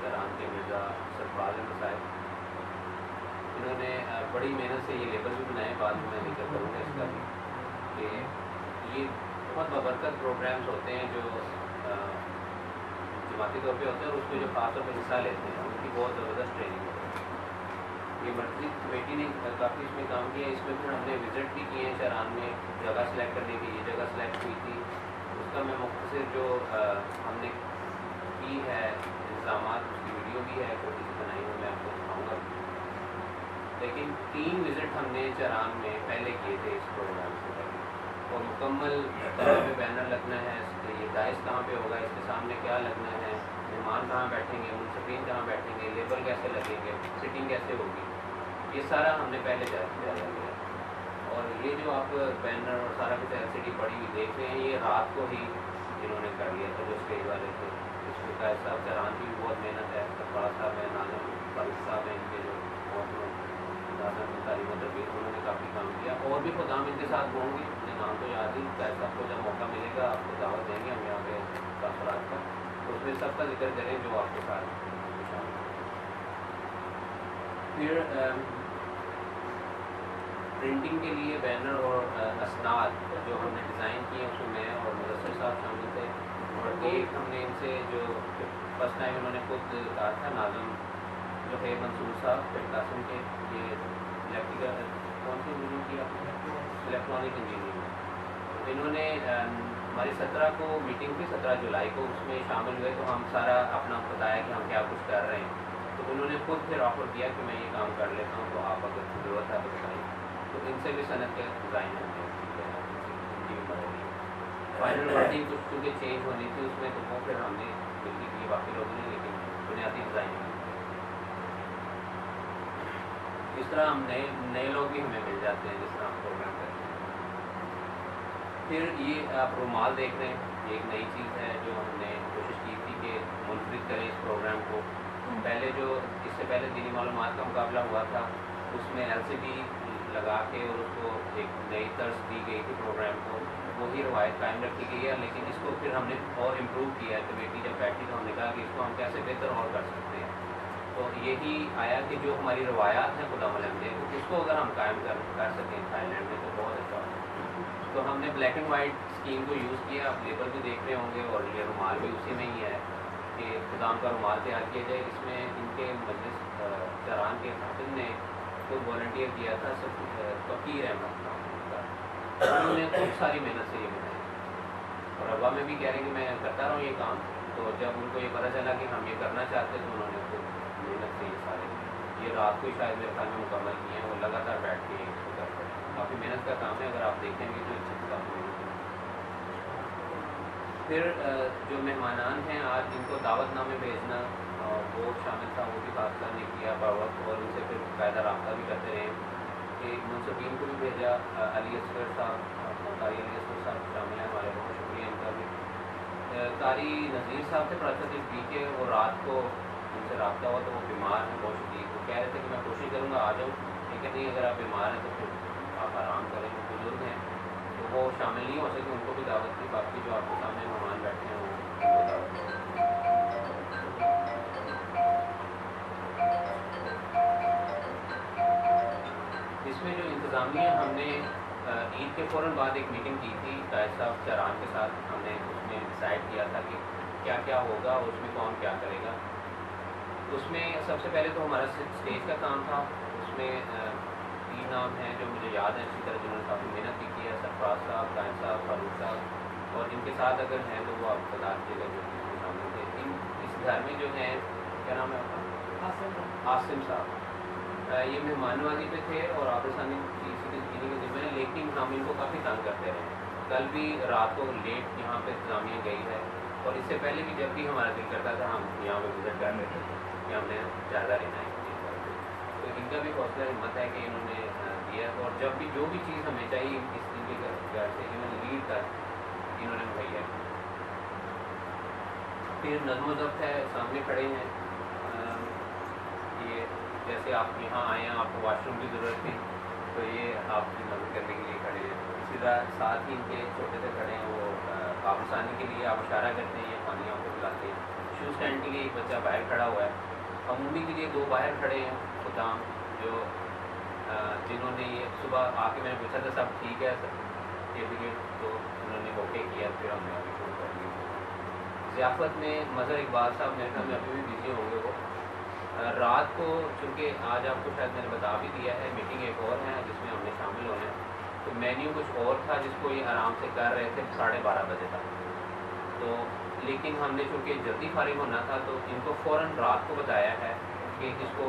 سران کے مرزا سرفراز احمد صاحب. انہوں نے بڑی محنت سے یہ لیبل بھی بنائے. بعد میں ذکر کروں گا اس کا بھی کہ یہ بہت بابرکت پروگرامز ہوتے ہیں جو جماعتی طور پہ ہوتے ہیں اور اس کو جو خاص طور پہ حصہ لیتے ہیں ان کی بہت زبردست ٹریننگ ہوتی ہے. یہ مرکزی کمیٹی نے کافی اس میں کام کیا. اس میں پھر ہم نے وزٹ بھی کیے ہیں شہران میں جگہ سلیکٹ کرنے کی. یہ جگہ سلیکٹ ہوئی تھی اس کا میں مختصر جو ہم نے کی ہے انتظامات اس کی ویڈیو بھی ہے چھوٹی سی بنائی ہوئی, میں آپ کو دکھاؤں گا. لیکن 3 وزٹ ہم نے چران میں پہلے کیے تھے اس پروگرام سے پہلے اور مکمل کہاں پہ بینر لگنا ہے, یہ داعش کہاں پہ ہوگا, اس کے سامنے کیا لگنا ہے, مہمان کہاں بیٹھیں گے, منصفین کہاں بیٹھیں گے, لیبل کیسے لگیں گے, سٹنگ کیسے ہوگی, یہ سارا ہم نے پہلے جائزہ لیا. اور یہ جو آپ بینر اور سارا کچھ LCD پڑی ہوئی دیکھ رہے ہیں یہ رات کو ہی انہوں نے کر لیا تھا جو اسٹیج والے تھے. اس میں قائد صاحب چران کی بھی بہت محنت ہے, سرفراز صاحب ہیں, ناظم فاروق صاحب ہیں, ان کے جو تعلیم و تربیت انہوں نے کافی کام کیا. اور بھی خدام ان کے ساتھ ہوں گے, مجھے نام تو یاد ہی. قائد صاحب کو جب موقع ملے گا آپ کو دعوت دیں گے ہم یہاں پہ تاثرات کا, اس میں سب کا ذکر کریں جو آپ کے ساتھ. پھر پرنٹنگ کے لیے بینر اور اسناد جو ہم نے ڈیزائن کیے اس میں اور مدثر صاحب شامل تھے. اور ایک ہم نے ان سے جو فرسٹ ٹائم انہوں نے خود کہا تھا ناظم جو ہے منصور صاحب پھر قاسم کے, یہ الیکٹریکل کون سی انجینئرنگ کی آپ نے, الیکٹرانک انجینئرنگ. انہوں نے ہماری 17 کو میٹنگ تھی 17 جولائی کو, اس میں شامل ہوئے تو ہم سارا اپنا بتایا کہ ہم کیا کچھ کر رہے ہیں. تو انہوں نے خود پھر آفر کیا کہ میں یہ کام کر لیتا ہوں تو آپ اگر ضرورت ہے تو بتائیں. تو ان سے بھی صنعت کے ڈیزائن ہوتے ہیں. फाइनल वर्डिंग कुछ चूँकि चेंज होनी थी उसमें, तो वो फिर हमने मिलकर की बाकी लोगों ने, लेकिन बुनियादी डिज़ाइन इस तरह हम नए लोग भी हमें मिल जाते हैं जिस तरह हम प्रोग्राम करते हैं। फिर ये आप रुमाल देख रहे हैं, ये एक नई चीज़ है जो हमने कोशिश की थी कि मुनफरिद करें इस प्रोग्राम को। पहले जो इससे पहले दीनी मालूमात का मुकाबला हुआ था उसमें LCD लगा के और उसको एक नई तर्ज दी गई थी प्रोग्राम को, वही रवायत कायम रखी गई है, लेकिन इसको फिर हमने और इम्प्रूव किया है। कमेटी जब बैठी तो हमने कहा कि इसको हम कैसे बेहतर और कर सकते हैं, तो यही आया कि जो हमारी रवायात हैं खुदा मलंदे उसको अगर हम कायम कर सकें थाईलैंड में तो बहुत अच्छा होगा। तो हमने ब्लैक एंड वाइट स्कीम को यूज़ किया, आप लेबल भी देख रहे होंगे, और ये रुमाल भी उसी में ही है कि खुदाम का रुमाल तैयार किया जाए। इसमें इनके मजलिस चरान के हाफिज ने खुद वॉलंटियर किया था, सब फ़कीर अहमद का, उन्होंने खूब सारी मेहनत से ये बनाया, और अब्बा में भी कह रहे हैं कि मैं करता रहा हूँ ये काम। तो जब उनको ये पता चला कि हम ये करना चाहते तो उन्होंने खुद मेहनत से ये सारे, ये रात को शायद मेरे ख्याल में मुकम्मल किए हैं, वो लगातार बैठ के इसको करते हैं। काफ़ी मेहनत का काम है, अगर आप देखेंगे तो अच्छी काफ़ी मेहनत है। फिर जो मेहमानान हैं आज इनको दावतनामे भेजना वो शामिल था, वो भी खास ने किया बर वक्त, और उनसे फिर कायदा रब्ता भी करते रहे कि मुंसफीन को भी भेजा। अली असगर साहब, कारी अली असगर साहब शामिल हैं हमारे, बहुत शुक्रिया इनका भी। कारी नज़ीर साहब से पता चल पी के वो रात को उनसे रब्ता हुआ तो वो बीमार हैं बहुत शदीद, वो कह रहे थे कि मैं कोशिश करूँगा आ जाऊँ, लेकिन नहीं अगर आप बीमार हैं तो फिर आप आराम करें, वो बुजुर्ग हैं तो वो शामिल नहीं हो सके, उनको भी दावत थी। बाकी जो आपके सामने मेहमान बैठे हैं वो दावत थी। इसमें जो इंतज़ामिया हमने ईद के फ़ौरन बाद एक मीटिंग की थी कायद साहब चरान के साथ, हमने उसमें डिसाइड किया था कि क्या क्या होगा और उसमें कौन क्या करेगा। उसमें सबसे पहले तो हमारा स्टेज का काम था, उसमें 3 नाम हैं जो मुझे याद हैं अच्छी तरह, जिन्होंने काफ़ी मेहनत भी की है, सरफराज साहब, कायद साहब, फारूक साहब, और इनके साथ अगर हैं तो वो आप बता दीजिएगा जो शामिल थे। इस घर में जो हैं, क्या नाम है आपका? आसिम साहब, ये मेहमान नवाजी पे थे और आबरसानी की के ज़िम्मे, लेकिन हम इनको काफ़ी तंग करते रहे। कल भी रात को लेट यहाँ पे इंतजामिया गई है, और इससे पहले भी जब भी हमारा दिल करता था हम यहाँ पे विज़िट कर लेते थे कि हमने ज़्यादा रहना है। तो इनका भी हौसला हिम्मत है कि इन्होंने दिया, और जब भी जो भी चीज़ हमें चाहिए इस दिन के घर से इन्होंने लीड कर इन्होंने मुहैया। फिर नज़्म ज़ब्त है, सामने खड़े हैं, ये जैसे आप यहाँ आए हैं आपको वॉशरूम की ज़रूरत थी तो ये आपकी मदद करने के लिए खड़े हैं। इसी तरह साथ ही इनके छोटे से खड़े हैं, वो आबरसानी के लिए आप इशारा करते हैं, ये पानियों को बुलाते हैं। शू स्टैंड के लिए एक बच्चा बाहर खड़ा हुआ है, अमूमी के लिए 2 बाहर खड़े हैं खुदाम, जो जिन्होंने ये सुबह आके मैंने पूछा था सब ठीक है सर्टिफिकेट, तो उन्होंने ओके किया, फिर हमने अभी शुरू कर दिया। ज़ियाफ़त में मज़हर इकबाल साहब मेरे ख्याल में अभी भी बिजी होंगे वो। रात को चूँकि आज आपको शायद मैंने बता भी दिया है, मीटिंग एक और है जिसमें हमने शामिल होना है, तो मेन्यू कुछ और था जिसको ये आराम से कर रहे थे 12:30 बजे तक, तो लेकिन हमने चूँकि जल्दी फारिग होना था तो इनको फ़ौरन रात को बताया है कि इसको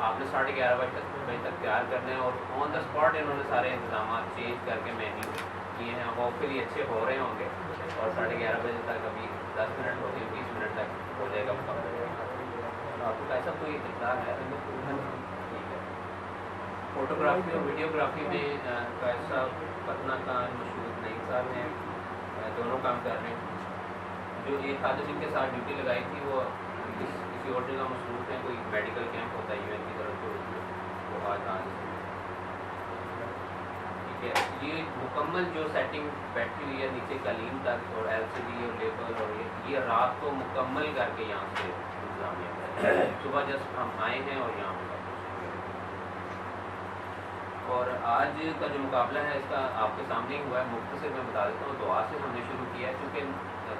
आपने 11:30 बजे तक तैयार करना है, और ऑन द स्पॉट इन्होंने सारे इंतजाम चेंज करके मेन्यू किए हैं। होपफुली अच्छे हो रहे होंगे, और 11:30 बजे तक अभी 10 मिनट हो गए, 20 मिनट तक हो जाएगा मुकम्मल। आपको कैसा कोई इख्तियार है? ठीक है। फ़ोटोग्राफी और वीडियोग्राफी में कैद साहब, पटना का मशहूर नईम साहब हैं, दोनों काम कर रहे हैं। जो एक हादस जिनके साथ ड्यूटी लगाई थी वो किसी और जगह मसरूफ़ हैं, कोई मेडिकल कैंप होता है UN की तरफ से, वो आज ठीक है। ये मुकम्मल जो सेटिंग बैठी हुई है नीचे कालीन तक, और LCD और लेबल, और ये रात को मुकम्मल करके यहाँ से इंतजामिया सुबह जस्ट हम आए हैं और यहाँ पर। और आज का जो मुकाबला है इसका आपके सामने ही हुआ है, मुख्तसर मैं बता देता हूँ। दुआ से हमने शुरू किया है, क्योंकि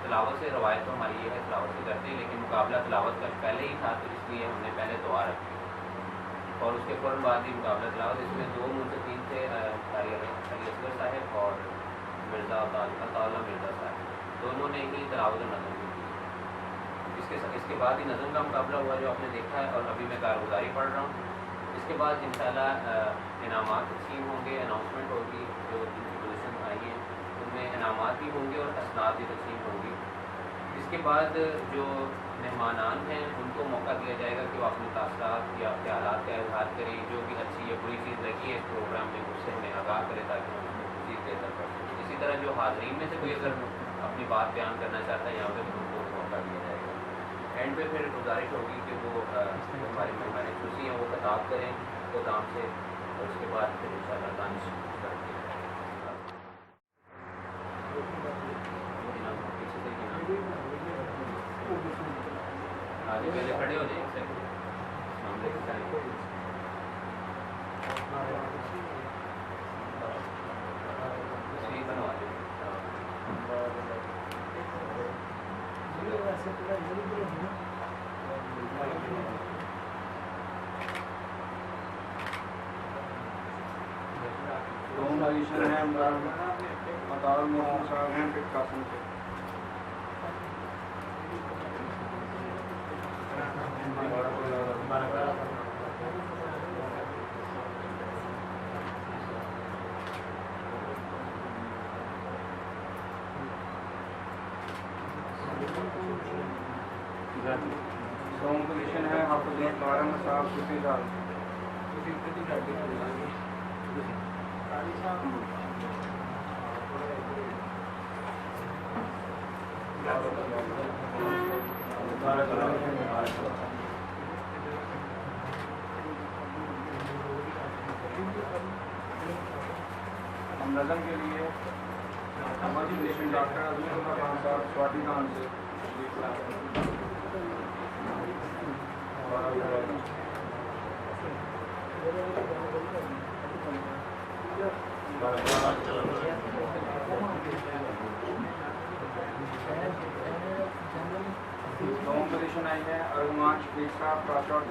तिलावत से रवायत तो हमारी ये है तिलावत से करते हैं, लेकिन मुकाबला तिलावत का पहले ही था, तो इसलिए हमने पहले दुआ रखी, और उसके फ़ौरन बाद ही मुकाबला तिलावत। इसमें 2 मुंतखीन थे, अली असगर साहब और मिर्ज़ा अताउल्लाह मिर्ज़ा साहब, दोनों ने ही तिलावत और नज़म की। इसके बाद ही नज़म का मुकाबला हुआ जो आपने देखा है, और अभी मैं कारगुजारी पढ़ रहा हूँ। इसके बाद इंशाअल्लाह इनामात तक़सीम होंगे, अनाउंसमेंट होगी, जो जिनकी पोजीशन आई हैं उनमें इनामात भी होंगे और साथ ही तकसीम होंगी। इसके बाद जो मेहमानान हैं उनको मौका दिया जाएगा कि वो अपने तासरात या अपने हालात का इजहार करें, जो भी अच्छी या बुरी चीज़ लगी है इस प्रोग्राम में उससे हमें आगाह करें ताकि हम उसको मज़ीद बेहतर कर सकें। इसी तरह जो हाज़रीन में से कोई अगर अपनी बात बयान करना चाहता है यहाँ पे तो उनको मौका दिया जाएगा। एंड पे फिर गुजारिश होगी कि वो हमारे मेहमान खुशी हैं वो खिताब करें गोदाम से, और उसके बाद फिर इंशाअल्लाह दानिश स्टार्ट किया जाएगा। पीछे से आगे पहले खड़े हो जाए, एक सेकंड मामले की तरह तस्वीर बनवा दें। दोनों पोजीशन है मदार मोहम्मद साहब हैं फिर कासिम से दोनों पोजीशन है हाफिज बारह साहब सुफी साहब हम नज़म के लिए डॉक्टर अब्दुल खान साहब स्वाति खान से दोनों पोजीशन आई है अरमान शफीक साहब का शॉट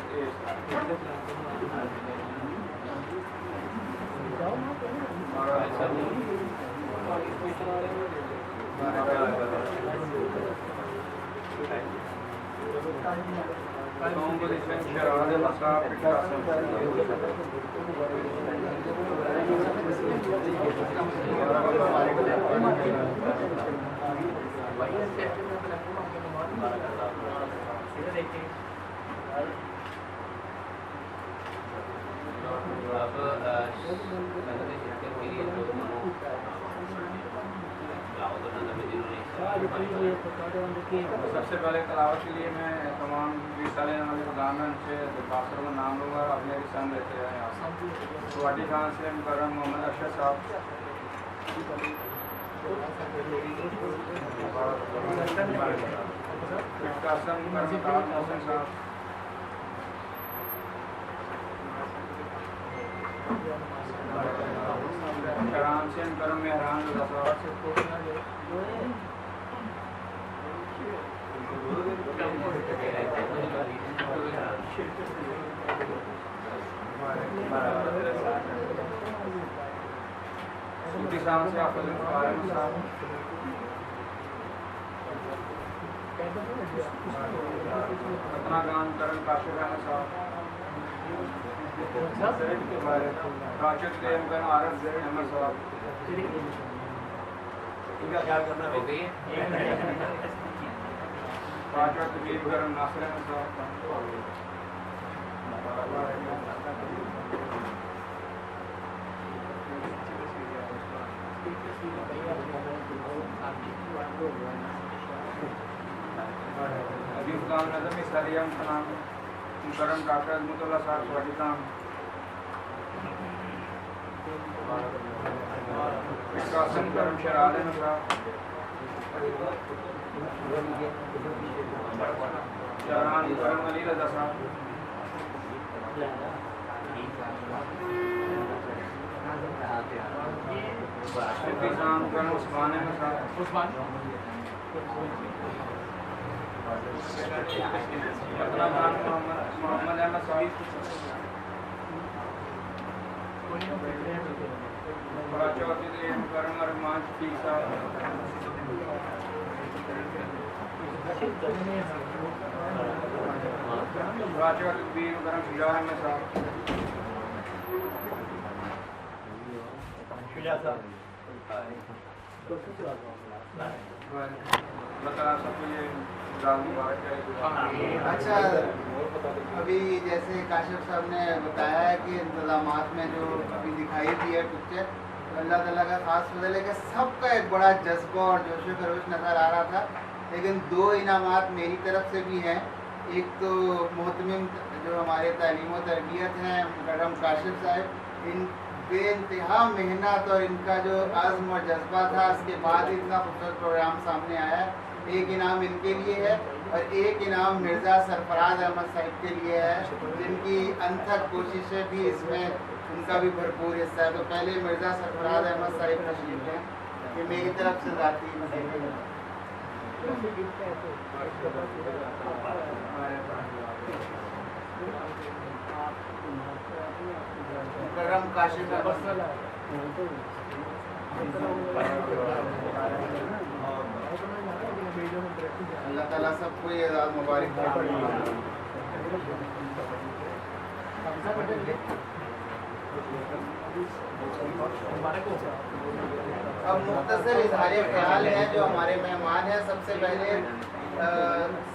दोनों पोजीशन शराद साहब सबसे पहले तलावत के लिए मैं तमाम रिसाले वाले खुदामन से दरखास्तों का नाम लूँगा, अपने रिसान लेते हैं यहाँ स्वाति खान से मुकर्रम मोहम्मद अरशद साहब, कासम मुकर्रम मोहसिन साहब, शरान से मुकर्रम मेहरान साहब, सूफी साहब से हाफिज बारह साहब, अपना गान करन काशिफ अहमद साहब, राशिद लेमगन आरफ अहमद साहब, इनका ख्याल करना हो गई है। राजा तबीब गरम नासिर अहमद साहब, अजीब खान नज़म इस्लाम सलाम मुकर्रम डॉक्टर अजमतुल्लाह साहब स्वाति खान, कासिम करम शराद अहमद साहब, शहरान मुकर्रम अली रज़ा साहब, सूफी साहब मुकर्रम उस्मान अहमद साहब, अपना नाम मोहम्मद अहमद साहब, चौथी मुकर्रम अरमान शफीक साहब, राजा तकबीर मुकर्रम शुजा अहमद साहब, शुजा साहब अल्लाह ताला सबको ये रमज़ान मुबारक करे। अच्छा, अभी जैसे काशिफ साहब ने बताया है कि इंतज़ामात में जो अभी दिखाई दी है पिक्चर, तो अल्लाह ताला का ख़ास फजल है कि सबका एक बड़ा जज्बा और जोश व खरोश नज़र आ रहा था। लेकिन 2 इनामात मेरी तरफ से भी हैं। एक तो मोहतमिम जो हमारे तालीम व तरबियत हैं मुकर्रम काशिफ साहब, इन बेइंतहा मेहनत और इनका जो आज़्म और जज्बा था, उसके बाद इतना खूबसूरत प्रोग्राम सामने आया है। एक इनाम इनके लिए है और एक इनाम मिर्ज़ा सरफराज अहमद साहिब के लिए है, जिनकी अनथक कोशिशें भी इसमें उनका भी भरपूर हिस्सा है। तो पहले मिर्ज़ा सरफराज अहमद साहिब तशरीफ हैं, ये मेरी तरफ से ज़ाती मुकर्रम काशिफ अल्लाह ताला सबको ये आज़ाद मुबारक अब मुख्तसर इजहार ख्याल है जो हमारे मेहमान हैं। सबसे पहले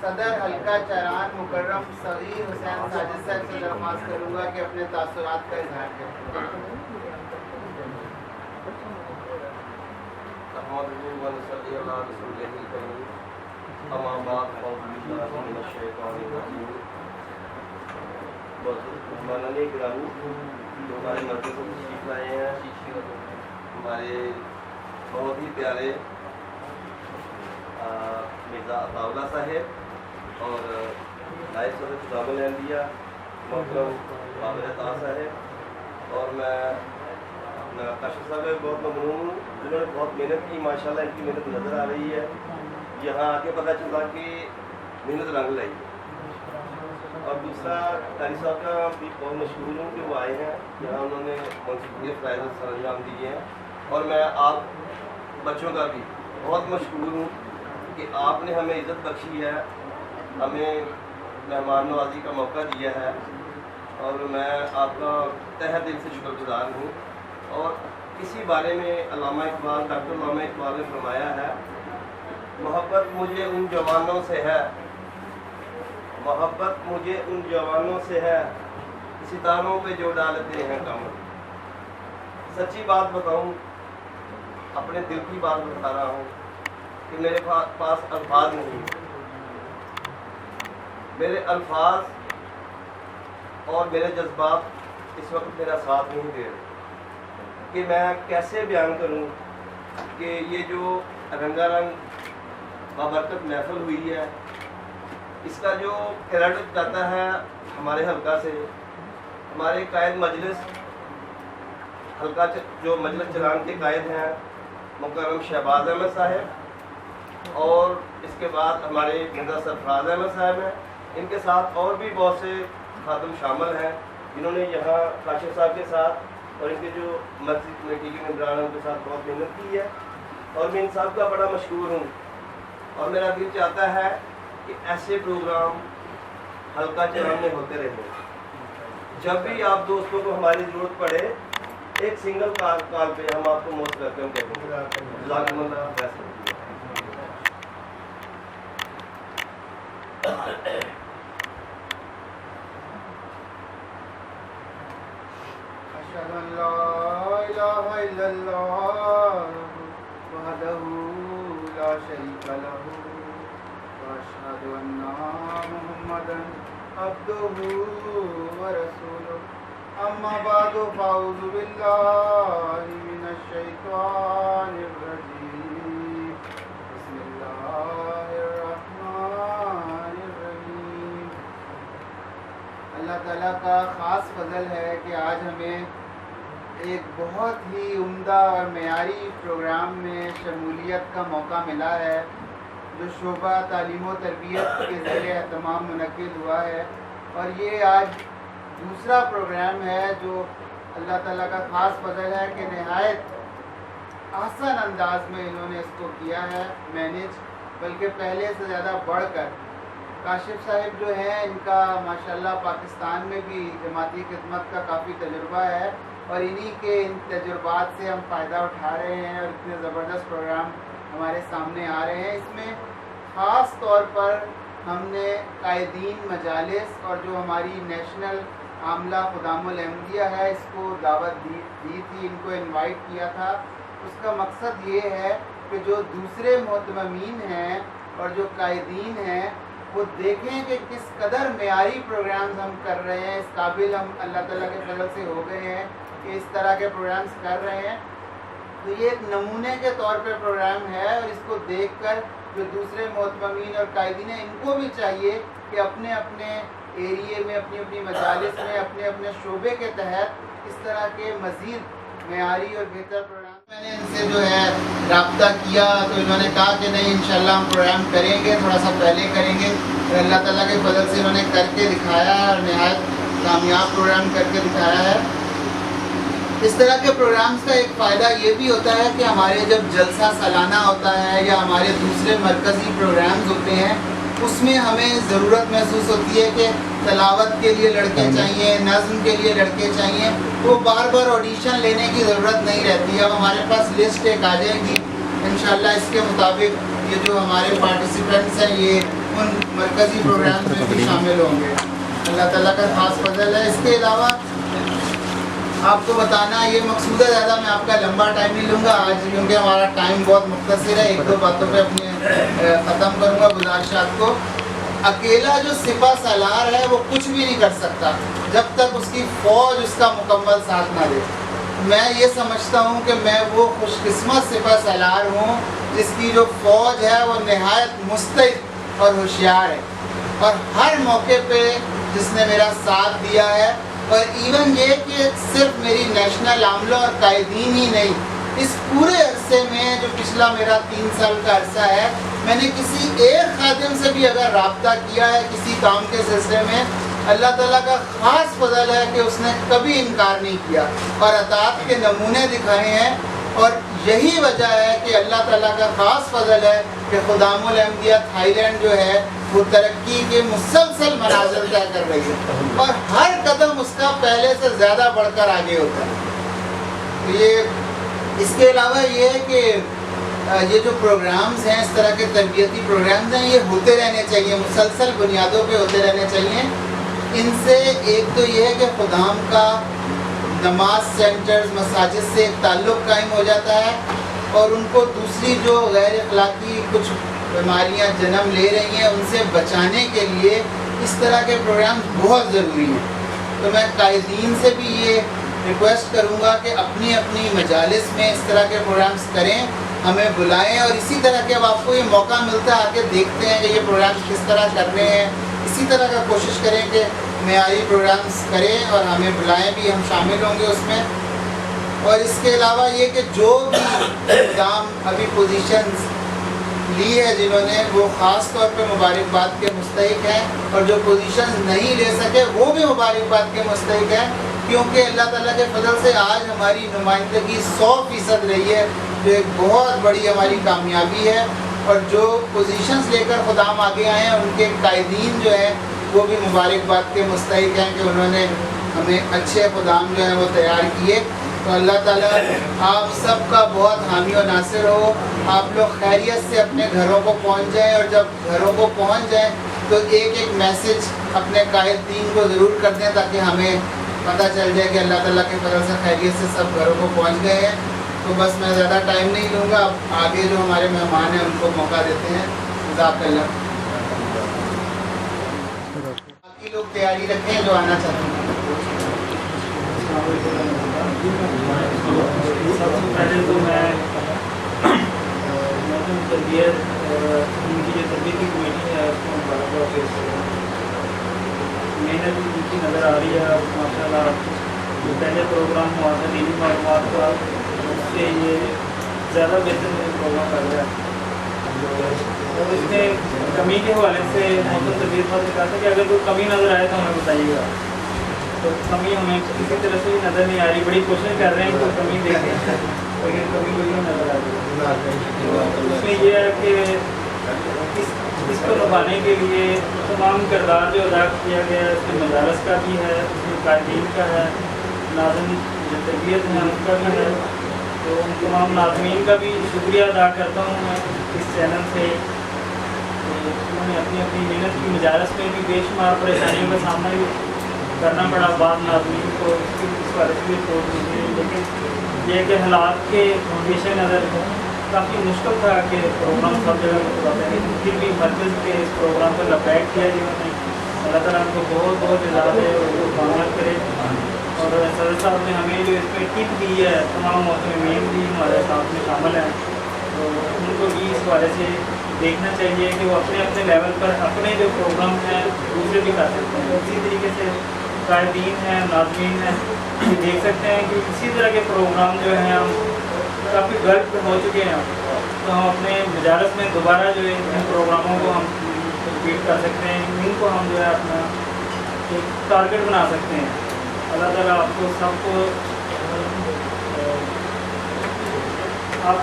सदर हल्का चरान मुकर्रम सगीर हुसैन साजिद साहब से दरख्वास्त करूँगा कि अपने तासुरात का इजहार करें। हमारे मर्कज़ से तशरीफ लाए हैं हमारे बहुत ही प्यारे मिर्ज़ा अताउल्ला साहेब और नायब सदर खुदामुल अंबिया मोहतरम बाबर अता साहेब, और मैं काशिफ साहब का बहुत ममनून हूँ जिन्होंने बहुत मेहनत की। माशाल्लाह इनकी मेहनत नज़र आ रही है। यहाँ आके पता चला कि मेहनत रंग लाई। और दूसरा कारी साहब का भी बहुत मशहूर हूँ कि वो आए हैं यहाँ, उन्होंने मुंसिफियत फ़राइज़ सरंजाम दिए हैं। और मैं आप बच्चों का भी बहुत मशहूर हूँ कि आपने हमें इज़्ज़त बख्शी है, हमें मेहमान नवाजी का मौका दिया है, और मैं आपका तहे दिल से शुक्रगुज़ार हूँ। और इसी बारे में अल्लामा इकबाल, डॉक्टर अल्लामा इकबाल ने फरमाया है, मोहब्बत मुझे उन जवानों से है, मोहब्बत मुझे उन जवानों से है, सितारों पे जो डालते हैं कमर। सच्ची बात बताऊं, अपने दिल की बात बता रहा हूँ कि मेरे पास अल्फाज नहीं, मेरे अल्फाज और मेरे जज्बात इस वक्त मेरा साथ नहीं दे रहे कि मैं कैसे बयान करूं कि ये जो रंगारंग बाबरकत महफिल हुई है, इसका जो क्रेडिट जाता है हमारे हल्का से, हमारे कायद मजलिस हल्का जो मजलिस चलान के कायद हैं मुकर्रम शहबाज अहमद साहब, और इसके बाद हमारे मिर्ज़ा सरफराज अहमद साहब हैं। इनके साथ और भी बहुत से खातम शामिल हैं जिन्होंने यहाँ काशिफ साहब के साथ और इनके जो मस्जिद कमेटी के मेंबरान उनके साथ बहुत मेहनत की है। और मैं इन साहब का बड़ा मशहूर हूँ और मेरा दिल चाहता है कि ऐसे प्रोग्राम हल्का चलान में होते रहे। जब भी आप दोस्तों को हमारी ज़रूरत पड़े, एक सिंगल कॉल पे हम आपको मोस्ट वेलकम करेंगे। अशहदु अन ला इलाहा इल्लल्लाह वहदहु ला शरीका लहु व अशहदु अन्ना मुहम्मदन अब्दुहु व रसूलुहु। अम्मा बादु फ़अऊज़ु बिल्लाहि मिनश शैतानिर रजीम। बिस्मिल्लाहिर रहमानिर रहीम। अल्लाह ताला का ख़ास फजल है कि आज हमें एक बहुत ही उम्दा और मेयारी प्रोग्राम में शमूलियत का मौका मिला है, जो शोबा तालीम व तरबियत के ज़रिए एहतमाम मुनक़्क़िद हुआ है। और ये आज दूसरा प्रोग्राम है जो अल्लाह ताला का ख़ास फजल है कि नहायत आसान अंदाज में इन्होंने इसको किया है मैनेज, बल्कि पहले से ज़्यादा बढ़कर। काशिफ साहिब जो हैं, इनका माशाल्लाह पाकिस्तान में भी जमाती खिदमत का काफ़ी तजुर्बा है और इन्हीं के इन तजुर्बात से हम फ़ायदा उठा रहे हैं और इतने ज़बरदस्त प्रोग्राम हमारे सामने आ रहे हैं। इसमें ख़ास तौर पर हमने कायदीन मजालिस और जो हमारी नेशनल आमला खुदामुल अहमदिया है इसको दावत दी थी, इनको इनवाइट किया था। उसका मकसद ये है कि जो दूसरे मुतममीन हैं और जो कायदीन हैं वो देखें कि किस कदर मेयारी प्रोग्राम्स हम कर रहे हैं। इस काबिल हम अल्लाह ताला के फजल से हो गए हैं कि इस तरह के प्रोग्राम्स कर रहे हैं। तो ये एक नमूने के तौर पे प्रोग्राम है और इसको देखकर जो दूसरे मुतममीन और कायदीन हैं इनको भी चाहिए कि अपने अपने एरिए में, अपनी अपनी मजालिस में, अपने अपने शोबे के तहत इस तरह के मज़ीद मेयारी और बेहतर प्रोग्राम। मैंने इनसे जो है रब्ता किया तो इन्होंने कहा कि नहीं इंशाल्लाह हम प्रोग्राम करेंगे, थोड़ा सा पहले करेंगे। और अल्लाह ताला के फजल से इन्होंने करके दिखाया है और नहायत कामयाब प्रोग्राम करके दिखाया है। इस तरह के प्रोग्राम्स का एक फ़ायदा ये भी होता है कि हमारे जब जलसा सालाना होता है या हमारे दूसरे मरकज़ी प्रोग्राम्स होते हैं उसमें हमें ज़रूरत महसूस होती है कि तलावत के लिए लड़के चाहिए, नज़्म के लिए लड़के चाहिए, तो बार बार ऑडिशन लेने की ज़रूरत नहीं रहती। अब हमारे पास लिस्ट एक आ जाएगी इंशाल्लाह, इसके मुताबिक ये जो हमारे पार्टिसिपेंट्स हैं ये उन मरकज़ी प्रोग्राम्स में भी शामिल होंगे। अल्लाह ताला का ख़ास फजल है। इसके अलावा आपको बताना ये मकसूद है, ज़्यादा मैं आपका लंबा टाइम नहीं लूँगा आज क्योंकि हमारा टाइम बहुत मुख्तसर है। एक दो बातों पे अपने ख़त्म करूँगा गुज़ारिशात को। अकेला जो सिपा सालार है वो कुछ भी नहीं कर सकता जब तक उसकी फ़ौज उसका मुकम्मल साथ ना दे। मैं ये समझता हूँ कि मैं वो खुशकिस्मत सिपा सालार हूँ जिसकी जो फ़ौज है वो नहायत मुस्तैद और होशियार है और हर मौके पे जिसने मेरा साथ दिया है। और इवन ये कि सिर्फ मेरी नेशनल आमला और कायदीन ही नहीं, इस पूरे अरसे में जो पिछला मेरा 3 साल का अरसा है मैंने किसी एक खादिम से भी अगर रब्ता किया है किसी काम के सिलसिले में, अल्लाह ताला का ख़ास फजल है कि उसने कभी इनकार नहीं किया और अताअत के नमूने दिखाए हैं। और यही वजह है कि अल्लाह ताला का ख़ास फजल है कि खुदामुल अहमदिया थाईलैंड जो है वो तरक्की के मुसलसल मनाज़िल तय कर रही है और हर कदम उसका पहले से ज़्यादा बढ़कर आगे होता है। तो ये इसके अलावा ये है कि ये जो प्रोग्राम्स हैं इस तरह के तरबियती प्रोग्राम्स हैं ये होते रहने चाहिए, मुसलसल बुनियादों पे होते रहने चाहिए। इनसे एक तो ये है कि खुदाम का नमाज सेंटर्स मसाजिद से एक ताल्लुक़ कायम हो जाता है और उनको दूसरी जो गैर अखलाकी कुछ बीमारियां जन्म ले रही हैं उनसे बचाने के लिए इस तरह के प्रोग्राम्स बहुत ज़रूरी हैं। तो मैं कायदीन से भी ये रिक्वेस्ट करूँगा कि अपनी अपनी मजालिस में इस तरह के प्रोग्राम्स करें, हमें बुलाएं और इसी तरह के अब आपको ये मौका मिलता है आके देखते हैं कि ये प्रोग्राम्स किस तरह कर रहे हैं। इसी तरह का कोशिश करें कि मेयारी प्रोग्राम्स करें और हमें बुलाएं भी, हम शामिल होंगे उसमें। और इसके अलावा ये कि जो भी खुदाम अभी पोजीशंस ली है जिन्होंने वो ख़ास तौर पे मुबारकबाद के मुस्तहिक हैं और जो पोजीशंस नहीं ले सके वो भी मुबारकबाद के मुस्तहिक हैं क्योंकि अल्लाह ताला के फजल से आज हमारी नुमाइंदगी 100% रही है जो एक बहुत बड़ी हमारी कामयाबी है। और जो पोजीशंस लेकर खुदाम आगे आए हैं उनके कायदीन जो है वो भी मुबारकबाद के मुस्तहिक हैं कि उन्होंने हमें अच्छे खुदाम जो हैं वो तैयार किए। तो अल्लाह ताला आप सब का बहुत हामी और नासिर हो, आप लोग खैरियत से अपने घरों को पहुंच जाएं और जब घरों को पहुंच जाएं तो एक एक मैसेज अपने कायदीन को ज़रूर कर दें ताकि हमें पता चल जाए कि अल्लाह ताला के फजल से खैरियत से सब घरों को पहुंच गए हैं। तो बस मैं ज़्यादा टाइम नहीं लूँगा, अब आगे जो हमारे मेहमान हैं उनको मौका देते हैं। जज़ाकल्लाह। बाकी लोग तैयारी रखें जो आना चाहते हैं। सबसे पहले तो मैं तरबियत उनकी जो तरबियती कमेटी है उसको मुबारकबाद पेश करूँ। मेहनत उनकी नज़र आ रही है माशाल्लाह। जो पहले प्रोग्राम हुआ था दीनी मालूमात का उससे ये ज़्यादा बेहतर प्रोग्राम कर रहा है। और इसमें कमी के हवाले से मोहम्मद तबीर साहब ने कहा था कि अगर कोई कमी नज़र आए तो हमें बताइएगा। तो कमी हमें किसी तरह से भी नज़र नहीं आ रही, बड़ी कोशिश कर रहे हैं कोई कमी देखें लेकिन कमी कोई नहीं नज़र आ रही। उसमें यह है कि इसको निभाने के लिए तमाम किरदार जो अदा किया गया है उसमें मदारस का भी है, उसमें कायदीन का है, नाज़िम जो तरबियत है उनका भी है تو ان تمام ناظرین کا بھی شکریہ ادا کرتا ہوں میں اس چینل سے، انہوں نے اپنی اپنی محنت کی، مجالس میں بھی بے شمار پریشانیوں کا سامنا بھی کرنا پڑا بعض ناظرین کو، اس بارے سے بھی رپورٹ ملی، لیکن یہ کہ حالات کے پیش نظر کافی مشکل تھا کہ پروگرام سب جگہ کرواتے ہیں، لیکن پھر بھی مرکز کے اس پروگرام پر لبیک کیا جنہوں نے، اللہ تعالیٰ ان کو بہت بہت جزا دے اور وہ کامیاب کرے۔ اور صدر صاحب نے ہمیں جو اس پہ ٹپ دی ہے، تمام محترمین بھی ہمارے ساتھ میں شامل ہیں، تو ان کو بھی اس بارے سے دیکھنا چاہیے کہ وہ اپنے اپنے لیول پر اپنے جو پروگرام ہیں دوسرے بھی کر سکتے ہیں۔ اسی طریقے سے قائدین ہیں، ناظرین ہیں، یہ دیکھ سکتے ہیں کہ اسی طرح کے پروگرام جو ہیں ہم کافی غلط ہو چکے ہیں، تو ہم اپنے مجالس میں دوبارہ جو ہے ان پروگراموں کو ہم ریپیٹ کر سکتے ہیں، ان کو ہم جو ہے اپنا ایک ٹارگیٹ بنا سکتے ہیں۔ اللہ تعالیٰ آپ کو سب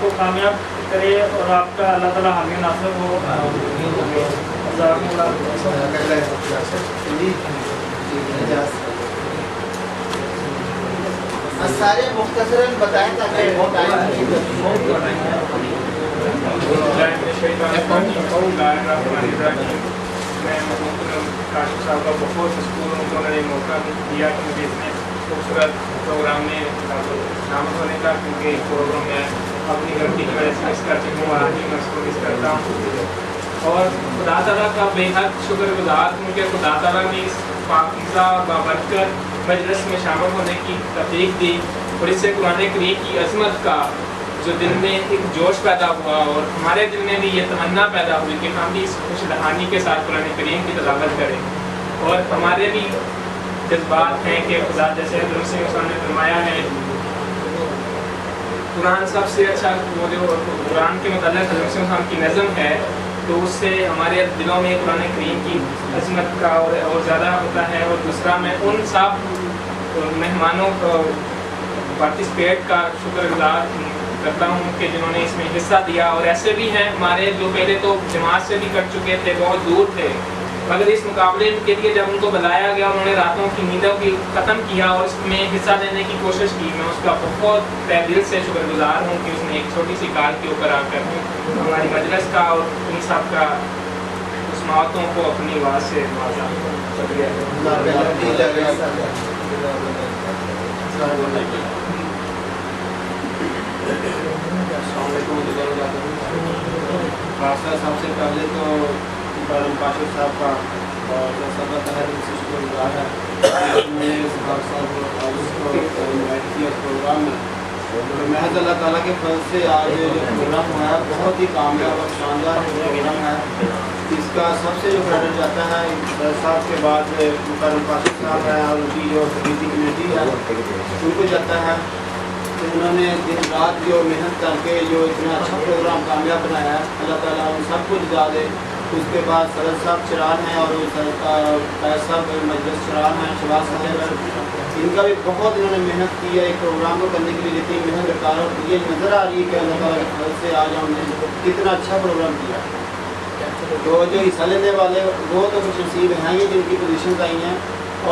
کو کامیاب کرے اور آپ کا اللہ تعالیٰ حامی ناصر ہو۔ سارے مختصراً بتائیں تاکہ میں کاشف صاحب کا بہت مشکور ہوں کہ انہوں نے موقع دیا کہ مجھے اتنے خوبصورت پروگرام میں شامل ہونے کا، کیونکہ پروگرام میں اپنی غلطی کی وجہ سے مس کر چکا ہوں، آج بھی میں اس کو مس کرتا ہوں۔ اور خدا تعالیٰ کا بے حد شکر گزار ہوں کہ خدا تعالیٰ نے اس پاکیزہ اور بابرکت مجلس میں شامل ہونے کی توفیق دی، اور اس سے قرآن کریم کی عظمت کا جو دل میں ایک جوش پیدا ہوا، اور ہمارے دل میں بھی یہ تمنا پیدا ہوئی کہ ہم بھی اس خوش دہانی کے ساتھ قرآن کریم کی تلاوت کریں، اور ہمارے بھی جذبات ہیں کہ خدا جیسے حضرت صلی اللہ علیہ وسلم نے فرمایا ہے قرآن سب سے اچھا وہ جو قرآن کے متعلق حضرت صلی اللہ علیہ وسلم کی نظم ہے، تو اس سے ہمارے دلوں میں قرآن کریم کی عظمت کا اور زیادہ ہوتا ہے۔ اور دوسرا میں ان سب مہمانوں کو پارٹیسپیٹ کا شکر گزار کرتا ہوں کہ جنہوں نے اس میں حصہ دیا، اور ایسے بھی ہیں ہمارے جو پہلے تو جماعت سے بھی کٹ چکے تھے، بہت دور تھے، مگر اس مقابلے کے لیے جب ان کو بلایا گیا انہوں نے راتوں کی نیندوں کی ختم کیا اور اس میں حصہ لینے کی کوشش کی، میں اس کا بہت تہ دل سے شکر گزار ہوں کہ اس نے ایک چھوٹی سی کار کے اوپر آ کر ہماری مجلس کا اور ان سب کا اس موتوں کو اپنی آواز سے نوازا۔ شکریہ۔ سب سے پہلے تو کرم کاشف صاحب کا اور صدر تحریر سے شکر گزار ہے میں صاحب کو انوائٹ کیا پروگرام میں، اور محض اللہ تعالیٰ کے فضل سے آج جو پروگرام ہوا ہے بہت ہی کامیاب اور شاندار پروگرام ہے۔ اس کا سب سے جو کریڈٹ جاتا ہے صدر صاحب کے بعد کرم کاشف صاحب ہے اور ان کی جو کمیٹی ہے ان کو جاتا ہے، تو انہوں نے دن رات جو محنت کر کے جو اتنا اچھا پروگرام کامیاب بنایا ہے، اللہ تعالیٰ ان سب کو جزا دے۔ اس کے بعد صدر صاحب چران ہیں اور قائد صاحب مجلس چران ہیں، شباز صاحب، ان کا بھی بہت انہوں نے محنت کی ہے ایک پروگرام کو کرنے کے لیے، جتنی محنت رکاوٹ یہ نظر آ رہی ہے کہ اللہ تعالیٰ کے فضل سے آج ہم نے کتنا اچھا پروگرام کیا۔ تو جو حصہ لینے والے وہ تو خوش نصیب ہیں یہ جن کی پوزیشنز آئی ہیں،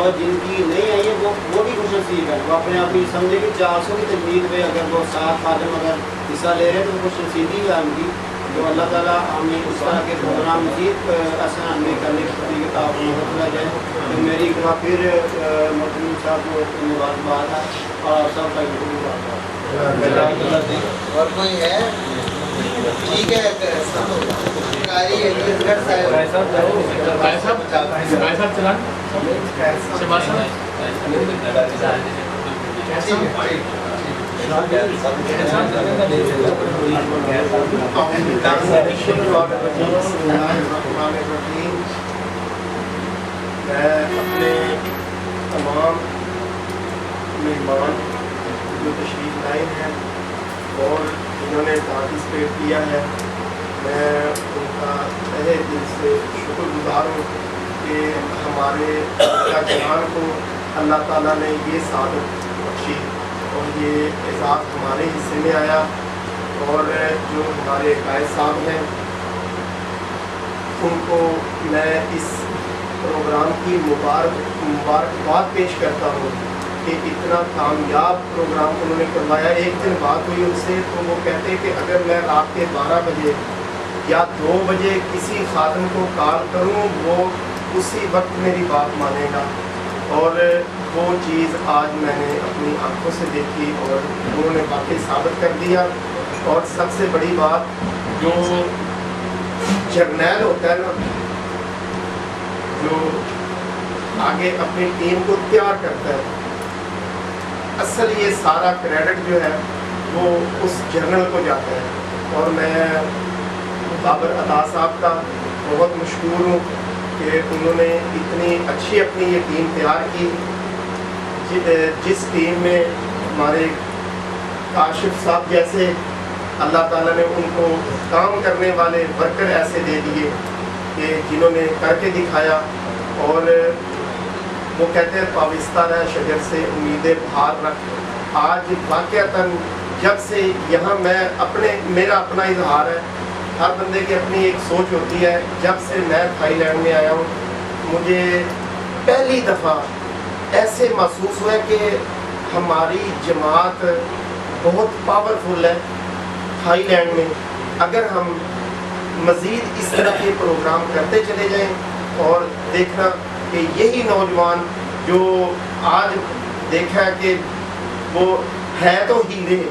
اور جن کی نہیں آئی ہے وہ بھی خوش نصیب ہے، وہ اپنے آپ ہی سمجھے کہ 400 کی تجوید میں اگر وہ 7 خادم اگر حصہ لے رہے ہیں تو خوش نصیبی ہے ان کی۔ تو اللہ تعالیٰ ہمیں اس طرح کے پروگرام مزید آسان میں کرنے کی طریقے کا مدد جائے۔ تو میری ایک بار پھر محترم صاحب کو مبارکباد ہے اور سب کا مبارکباد۔ اور کوئی ہے؟ ٹھیک ہے، میں اپنے تمام مہمان جو تشریف لائے ہیں اور جنہوں نے پارٹیسپیٹ کیا ہے، میں ان کا تہہ دل سے شکر گزار ہوں کہ ہمارے جوان کو اللہ تعالیٰ نے یہ سعادت بخشی اور یہ اعزاز ہمارے حصے میں آیا۔ اور جو ہمارے قائد صاحب ہیں ان کو میں اس پروگرام کی مبارکباد پیش کرتا ہوں کہ اتنا کامیاب پروگرام انہوں نے کروایا. ایک دن بات ہوئی ان سے تو وہ کہتے کہ اگر میں رات کے 12 بجے یا 2 بجے کسی خادم کو کال کروں وہ اسی وقت میری بات مانے گا. اور وہ چیز آج میں نے اپنی آنکھوں سے دیکھی اور انہوں نے واقعی ثابت کر دیا. اور سب سے بڑی بات جو جرنیل ہوتا ہے نا, جو آگے اپنی ٹیم کو تیار کرتا ہے, اصل یہ سارا کریڈٹ جو ہے وہ اس جرنل کو جاتا ہے. اور میں بابر عطا صاحب کا بہت مشکور ہوں کہ انہوں نے اتنی اچھی اپنی یہ ٹیم تیار کی, جس ٹیم میں ہمارے کاشف صاحب جیسے اللہ تعالیٰ نے ان کو کام کرنے والے ورکر ایسے دے دیے کہ جنہوں نے کر کے دکھایا. اور وہ کہتے ہیں پابستہ رہ شجر سے امیدیں بہار رکھ. آج واقعتاً جب سے یہاں میرا اپنا اظہار ہے, ہر بندے کی اپنی ایک سوچ ہوتی ہے. جب سے میں تھائی لینڈ میں آیا ہوں مجھے پہلی دفعہ ایسے محسوس ہوا کہ ہماری جماعت بہت پاورفل ہے تھائی لینڈ میں. اگر ہم مزید اس طرح کے پروگرام کرتے چلے جائیں اور دیکھنا کہ یہی نوجوان جو آج دیکھا کہ وہ ہے تو ہیرے,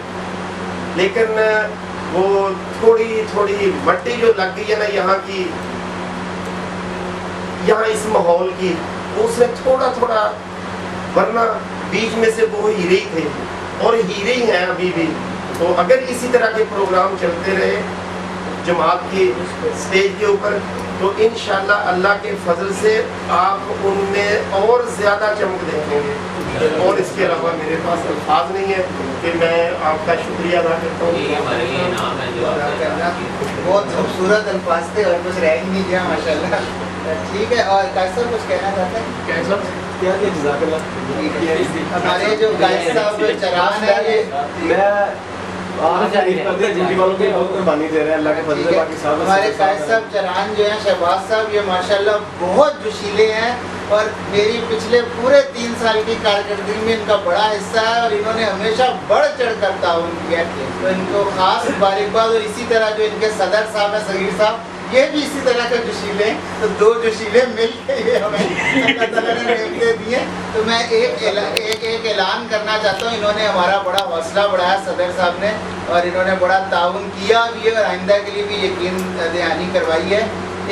لیکن وہ تھوڑی تھوڑی مٹی جو لگ گئی ہے نا یہاں کی, یہاں اس ماحول کی, اس میں تھوڑا تھوڑا, ورنہ بیچ میں سے وہ ہیرے ہی تھے اور ہیرے ہی ہیں ابھی بھی. تو اگر اسی طرح کے پروگرام چلتے رہے جماعت کی سٹیج کے اوپر تو انشاءاللہ اللہ کے فضل سے آپ ان میں اور زیادہ چمک دیکھیں گے. اور اس کے علاوہ میرے پاس الفاظ نہیں ہے کہ میں آپ کا شکریہ ادا کرتا ہوں. بہت خوبصورت الفاظ تھے اور کچھ رہ ہی نہیں گیا ماشاء اللہ. ٹھیک ہے, اور قائد صاحب کچھ کہنا چاہتے ہیں؟ ہمارے جو قائد صاحب چران ہے ہمارے قائد صاحب چران جو ہیں شہباز صاحب, یہ ماشاءاللہ بہت جوشیلے ہیں اور میری پچھلے پورے 3 سال کی کارکردگی میں ان کا بڑا حصہ ہے اور انہوں نے ہمیشہ بڑھ چڑھ کر تعاون کیا ہے. تو ان کو خاص مبارکباد. اور اسی طرح جو ان کے صدر صاحب ہیں صغیر صاحب, یہ بھی اسی طرح کے جوشیلے ہیں. تو 2 جوشیلے مل کے یہ ہمیں اللہ تعالیٰ نے نعمتیں دی ہیں. تو میں ایک اعلان کرنا چاہتا ہوں. انہوں نے ہمارا بڑا حوصلہ بڑھایا صدر صاحب نے, اور انہوں نے بڑا تعاون کیا بھی ہے اور آئندہ کے لیے بھی یقین دہانی کروائی ہے.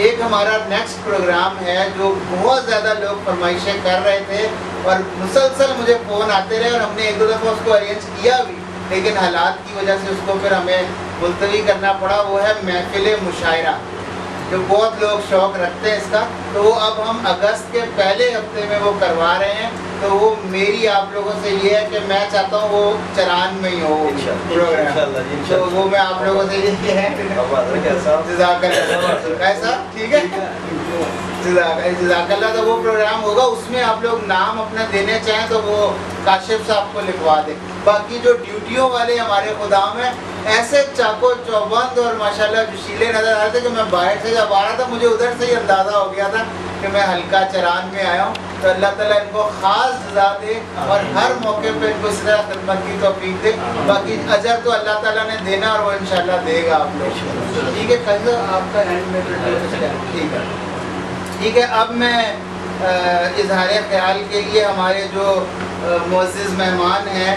ایک ہمارا نیکسٹ پروگرام ہے جو بہت زیادہ لوگ فرمائشیں کر رہے تھے اور مسلسل مجھے فون آتے رہے, اور ہم نے 1-2 دفعہ اس کو ارینج کیا بھی, لیکن حالات کی وجہ سے اس کو پھر ہمیں ملتوی کرنا پڑا. وہ ہے محفل مشاعرہ, جو بہت لوگ شوق رکھتے ہیں اس کا. تو وہ اب ہم اگست کے پہلے ہفتے میں وہ کروا رہے ہیں. تو وہ میری آپ لوگوں سے یہ ہے کہ میں چاہتا ہوں وہ چران میں ہی ہو پروگرام. تو وہ میں آپ لوگوں سے یہ ہے جزاک اللہ ایسا ٹھیک ہے, جزاک اللہ. تو وہ پروگرام ہوگا, اس میں آپ لوگ نام اپنا دینے چاہیں تو وہ کاشف صاحب کو لکھوا دیں. باقی جو ڈیوٹیوں والے ہمارے خدام ہیں ایسے چاقو چوبند اور ماشاءاللہ جوشیلے نظر آ رہے تھے کہ میں باہر سے جب آ رہا تھا مجھے ادھر سے ہی اندازہ ہو گیا تھا کہ میں حلقہ چران میں آیا ہوں. تو اللہ تعالیٰ ان کو خاص جزا دے اور ہر موقع پہ ان کو اس طرح خدمت کی توفیق دے. باقی اجر تو اللہ تعالیٰ نے دینا اور وہ انشاءاللہ دے گا آپ لوگ. ٹھیک ہے قائد آپ کا ہینڈ میں ٹھیک ہے. ٹھیک ہے, اب میں اظہار خیال کے لیے ہمارے جو معزز مہمان ہیں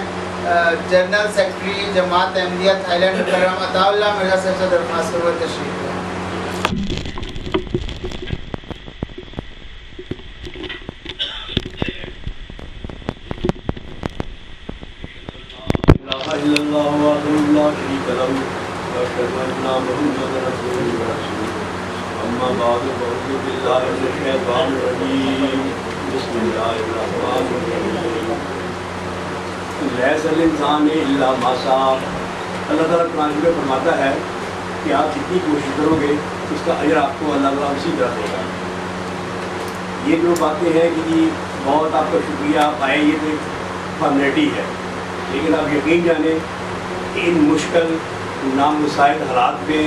جنرل سیکرٹری جماعت احمدیہ تھائی لینڈ مکرم عطا اللہ مرزا صاحب سے درخواست کروں تشریف لیں. اما بعد فاعوذ باللہ من الشیطان الرجیم بسم اللہ الرحمن الرحیم لیس الانسان الا ما سعی. اللہ تعالیٰ قرآن میں فرماتا ہے کہ آپ جتنی کوشش کرو گے اس کا اجر آپ کو اللہ تعالیٰ اسی طرح دے گا. یہ جو باتیں ہیں کہ جی بہت آپ کا شکریہ آپ آئے, یہ تو ایک فارمیلٹی ہے, لیکن آپ یقین جانیں ان مشکل نامساعد حالات میں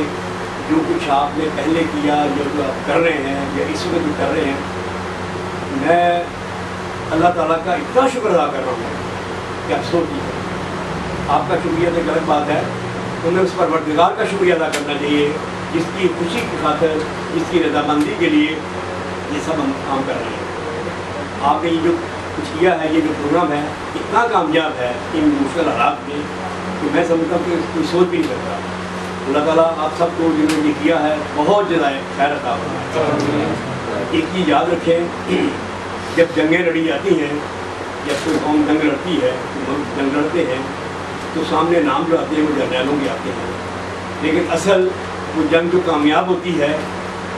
جو کچھ آپ نے پہلے کیا, جو آپ کر رہے ہیں یا اس وقت بھی کر رہے ہیں, میں اللہ ताला का इतना शुक्र अदा कर रहा हूँ कि अफसोस नहीं है। आपका शुक्रिया तो गलत बात है, उन्हें उस परवरदिगार का शुक्रिया अदा करना चाहिए जिसकी खुशी की खातिर, जिसकी रजामंदी के लिए ये सब हम काम कर रहे हैं। आपने ये जो कुछ किया है, ये जो प्रोग्राम है इतना कामयाब है इन मुश्किल हालात में कि मैं समझता हूँ कि कोई सोच भी नहीं सकता। अल्लाह ताला आप सबको जिन्होंने ये किया है बहुत ज़्यादा खैर अता फरमाए। एक चीज़ याद रखें, जब जंगें लड़ी जाती हैं, जब कोई कौम जंग लड़ती है, जंग लड़ते हैं तो सामने नाम जो आते हैं वो जर्नैलों के आते हैं, लेकिन असल वो जंग जो कामयाब होती है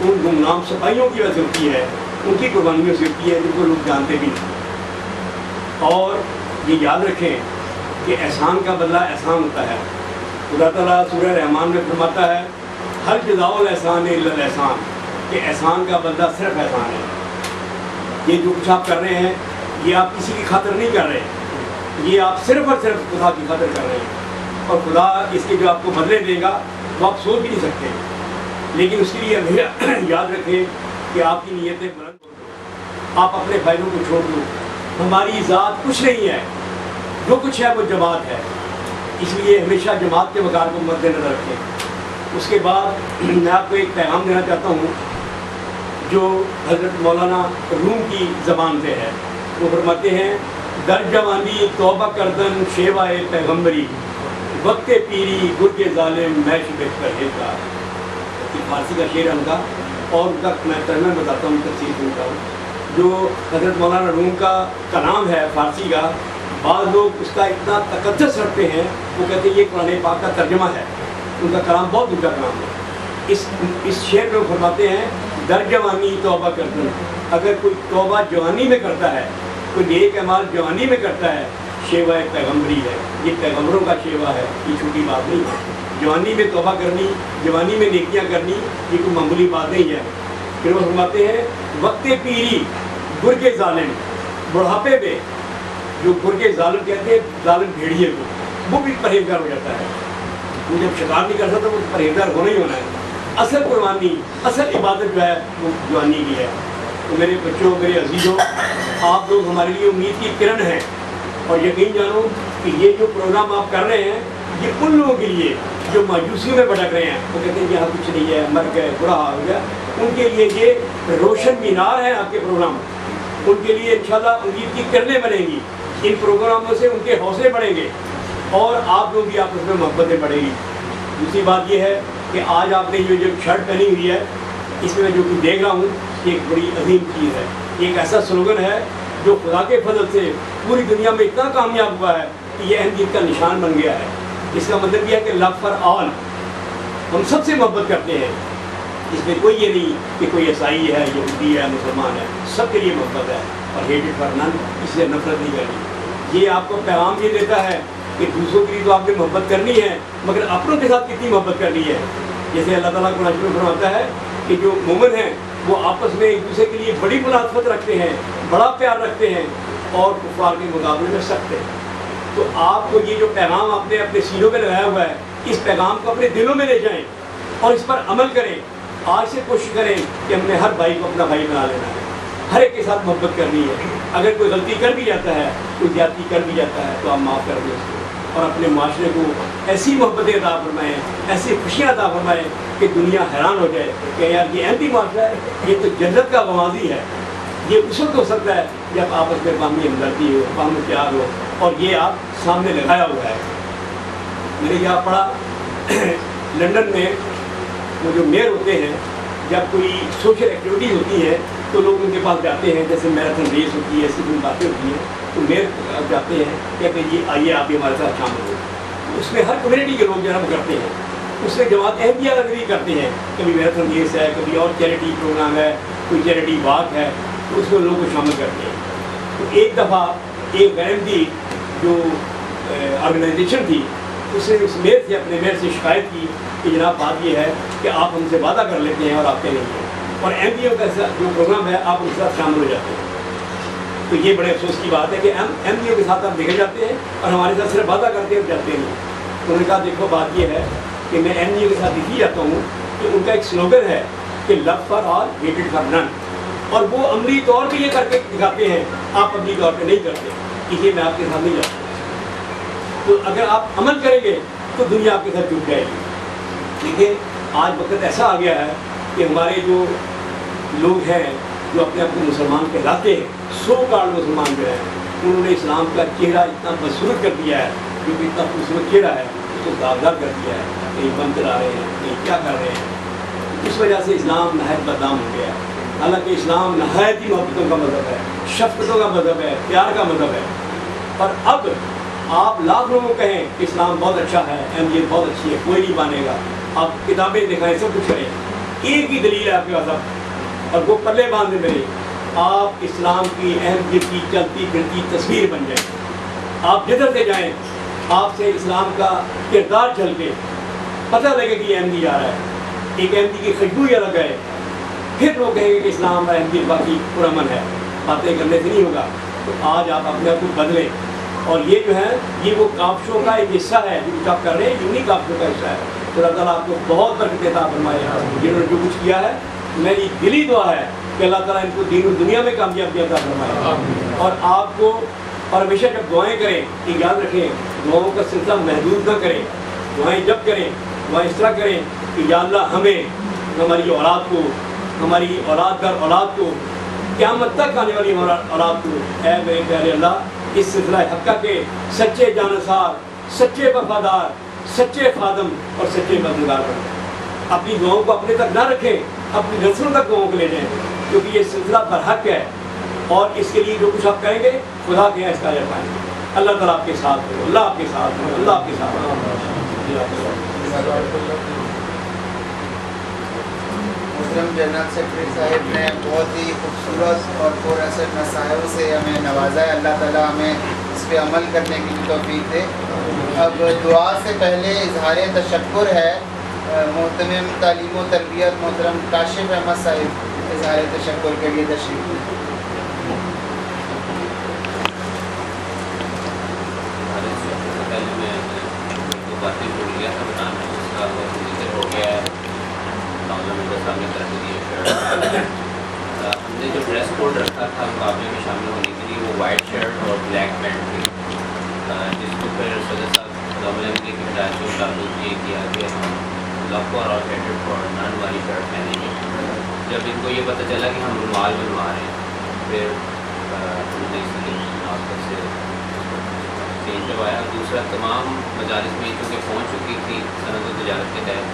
उन गुमनाम सिपाहियों की वजह से होती है, उनकी कुर्बानियों से होती है जिनको लोग जानते भी नहीं। और ये याद रखें कि एहसान का बदला एहसान होता है। खुदा ताला सूरह रहमान में फरमाता है हल जज़ाउल एहसान इल्लल एहसान, कि एहसान का बदला सिर्फ एहसान है। ये जो कुछ आप कर रहे हैं ये आप किसी की खातिर नहीं कर रहे हैं, ये आप सिर्फ और सिर्फ खुदा की खातिर कर रहे हैं, और खुदा इसके जो आपको बदले देगा वो आप सोच भी नहीं सकते। लेकिन उसके लिए हमें याद रखें कि आपकी नीयतें बुलंद हो, आप अपने फ़ायदों को छोड़ दो। हमारी ज़ात कुछ नहीं है, जो कुछ है वो जमात है, इसलिए हमेशा जमात के वक़ार को मद्देनज़र रखें। उसके बाद मैं आपको एक पैगाम देना चाहता हूँ जो हज़रत मौलाना रूम की ज़बान से है। वो फरमाते हैं दर जवानी तौबा करदन शेवाए पैगम्बरी, वक्त पीरी गुर्गे ज़ालिम मैश बेहतर फारसी का शेर है उनका, और उनका मैं तर्जुमा बताता हूँ, तफसीर सुनता हूँ। जो हज़रत मौलाना रूम का कलाम है फारसी का, बाद लोग उसका इतना तकद्दस रखते हैं, वो कहते हैं ये कुरान पाक का तर्जुमा है। उनका कलाम बहुत ऊँचा कलाम है। इस शेर में फरमाते हैं दर जवानी तौबा करदन, अगर कोई तौबा जवानी में करता है, कोई नेक अमाल जवानी में करता है, शेवा पैगम्बरी है, ये पैगम्बरों का शेवा है, ये छोटी बात नहीं है। जवानी में तौबा करनी, जवानी में नेकियां करनी, ये कोई मामूली बात नहीं है। फिर वो फरमाते हैं वक्त पीरी गुर्गे ज़ालिम, बुढ़ापे में जो गुर्गे ज़ालिम कहते हैं, ज़ालिम भेड़िए को, वो भी परहेजगार हो जाता है। वो जब शिकार नहीं कर सकता तो परहेजगार होना ही होना है। असल कुर्बानी, असल इबादत जो है वो जवानी की है। तो मेरे बच्चों, मेरे अजीज़ों, आप लोग हमारे लिए उम्मीद की किरण हैं, और यकीन जानो कि ये जो प्रोग्राम आप कर रहे हैं ये उन लोगों के लिए जो मायूसियों में भटक रहे हैं, वो कहते हैं यहाँ कुछ नहीं है, मर गए, बुरा हो गया, उनके लिए ये रोशन मीनार है आपके प्रोग्राम। उनके लिए इंशाल्लाह उम्मीद की किरणें बनेंगी, इन प्रोग्रामों से उनके हौसले बढ़ेंगे और आप लोग भी आपस में मोहब्बतें बढ़ेगी। दूसरी बात ये है कि आज आपने ये जो शर्ट पहनी हुई है, इसमें मैं जो कुछ देख रहा हूँ ये एक बड़ी अजीम चीज़ है। एक ऐसा स्लोगन है जो खुदा के फजल से पूरी दुनिया में इतना कामयाब हुआ है कि ये अहमदीद का निशान बन गया है। इसका मतलब यह है कि लव फॉर ऑल, हम सबसे मोहब्बत करते हैं। इसमें कोई ये नहीं कि कोई ईसाई है, यहूदी है, मुसलमान है, सबके लिए मोहब्बत है। और हेटेड फॉर नन, इससे नफरत नहीं करनी। ये आपको पैगाम ये देता है कि दूसरों के लिए तो आपने मोहब्बत करनी है, मगर अपनों के साथ कितनी मोहब्बत करनी है। जैसे अल्लाह ताला कुरान में फरमाता है कि जो मोमिन हैं वो आपस में एक दूसरे के लिए बड़ी मुनाफत रखते हैं, बड़ा प्यार रखते हैं, और कुफार के मुकाबले में सख्त हैं। तो आपको ये जो पैगाम आपने अपने सीनों में लगाया हुआ है, इस पैगाम को अपने दिलों में ले जाएं और इस पर अमल करें। आज से कोशिश करें कि हमने हर भाई को अपना भाई बना लेना है, हर एक के साथ मोहब्बत करनी है। अगर कोई गलती कर भी जाता है, कोई ज्यादती कर भी जाता है, तो आप माफ़ कर दें उसको, और अपने माशरे को ऐसी मोहब्बतें अता फरमाएँ, ऐसी खुशियाँ अता फरमाएँ कि दुनिया हैरान हो जाए कि यार ये एंटी माशरा है, ये तो जन्नत का गवाजी है। ये उस वक्त हो सकता है जब आपस में बाहमी हमदर्दी हो, बाहमी प्यार हो, और ये आप सामने लगाया हुआ है। मैंने यहाँ पढ़ा लंदन में वो जो मेयर होते हैं, जब कोई सोशल एक्टिविटी होती है तो लोग उनके पास जाते हैं, जैसे मैराथन रेस होती है, ऐसी कोई बातें होती हैं, तो मेयर जाते हैं, कहते हैं ये आइए आप भी हमारे साथ शामिल हो। उसमें हर कम्युनिटी के लोग जन्म करते हैं, उसमें जमात अहमदिया भी करते हैं। कभी मैराथन रेस है, कभी और चैरिटी प्रोग्राम है, कोई चैरिटी वॉक है, तो उसमें लोगों को शामिल करते हैं। तो एक दफ़ा एक गैरंटी जो ऑर्गेनाइजेशन थी, उसने उस मेयर से, अपने मेयर से शिकायत की कि जनाब बात ये है कि आप हमसे वादा कर लेते हैं और आते नहीं हैं, और एमपीओ का जो प्रोग्राम है आप उनके साथ शामिल हो जाते हैं। तो ये बड़े अफसोस की बात है कि एमपीओ के साथ आप निकल जाते हैं और हमारे साथ सिर्फ वादा करते हैं और जाते नहीं। उन्होंने कहा देखो बात ये है कि मैं एमपीओ के साथ इसलिए जाता हूँ कि उनका एक स्लोगन है कि लव फॉर ऑल हेटेड फॉर नन, और वो अमली तौर पर ये करके दिखाते हैं। आप अपनी तौर पर नहीं करते, इसलिए मैं आपके साथ नहीं जाता। तो अगर आप अमल करेंगे तो दुनिया आपके साथ जुड़ जाएगी। देखिए आज वक्त ऐसा आ गया है कि हमारे जो लोग हैं जो अपने आप को मुसलमान कहलाते हैं, 100 कार्ड मुसलमान जो हैं, उन्होंने इस्लाम का चेहरा इतना बदसूरत कर दिया है, जो कि इतना खूबसूरत चेहरा है उसको दागदार कर दिया है, कहीं बम चला रहे हैं, कहीं क्या कर रहे हैं। इस वजह से इस्लाम नहायत बदनाम हो गया है। हालांकि इस्लाम नहायत ही मोहब्बतों का मज़हब है, शफ़क़तों का मज़हब है, प्यार का मज़हब है। और अब आप लाख लोगों को कहें कि इस्लाम बहुत अच्छा है, अहमियत बहुत अच्छी है, कोई नहीं मानेगा। आप किताबें दिखाएं, सब कुछ करें, एक ही दलील है आपके पास अब, और वो पल्ले बांधे मेरे, आप इस्लाम की अहमियत की चलती फिरती तस्वीर बन जाए। आप जिधर से जाएं आपसे इस्लाम का किरदार झल के पता लगे कि अहमदी आ रहा है, एक अहमदी की खुशबू अलग है, फिर लोग कहेंगे कि इस्लाम अहमदियत बाकी पुरअमन है। बातें करने से नहीं होगा। तो आज आप अपने आप को बदलें। और ये जो है ये वो काबशों का एक हिस्सा है जो कुछ आप कर रहे हैं, यूनी काबशों का हिस्सा है। तो अल्लाह ताला आपको बहुत बरकत अता फरमाए। जिन्होंने जो कुछ किया है, मेरी दिली दुआ है कि अल्लाह ताला इनको दीन और दुनिया में कामयाबी अता फरमाए। और आपको और हमेशा जब दुआएं करें कि याद रखें, दुआओं का सिलसिला महदूद न करें। दुआएं जब करें दुआएं इस तरह करें कि या अल्लाह हमें, हमारी औलाद को, हमारी औलाद दर औलाद को, क़यामत तक आने वाली औलाद को, ऐ मेरे प्यारे अल्लाह, इस सिलसिला हक़्क़ा के सच्चे जानसार, सच्चे वफादार, सच्चे खादम और सच्चे मददगार बनें। अपनी दुआओं को अपने तक ना रखें, अपनी नस्लों तक दुआओं को ले जाएं, क्योंकि ये सिलसिला बरहक है। और इसके लिए जो कुछ आप करेंगे खुदा के यहाँ इसका अजर पाएंगे। अल्लाह ताला आपके साथ हो, अल्लाह आपके साथ हो, अल्लाह आपके साथ हो। मुहतरम जनरल सेक्रेटरी साहब ने बहुत ही खूबसूरत और पुरअसर नसाइयों से हमें नवाजा है। अल्लाह ताला हमें इस पर अमल करने की तौफीक दे। अब दुआ से पहले इजहार तशक्कुर है। मोहतरम तालीम व तरबियत मोहतरम काशिफ अहमद साहिब इजहार तशक्कुर के लिए तशरीफ लें। बातें भूल गया था बताना, उसका जिक्र हो गया है। सामने कर दिए हमने जो ड्रेस कोड रखा था मुकाबले में शामिल होने के लिए, वो वाइट शर्ट और ब्लैक पैंट थी, जिसको फिर सदर साहब की हिदायत के मुताबिक ये किया कि हम लॉकर और हेडेड और नन वाली शर्ट पहनेंगे। जब इनको ये पता चला कि हम रुमाल बनवा रहे हैं, फिर हमने इसलिए आपस से चेंज करवाया। दूसरा, तमाम मजालिस में चूँकि पहुँच चुकी थी सनद व तजारत के तहत,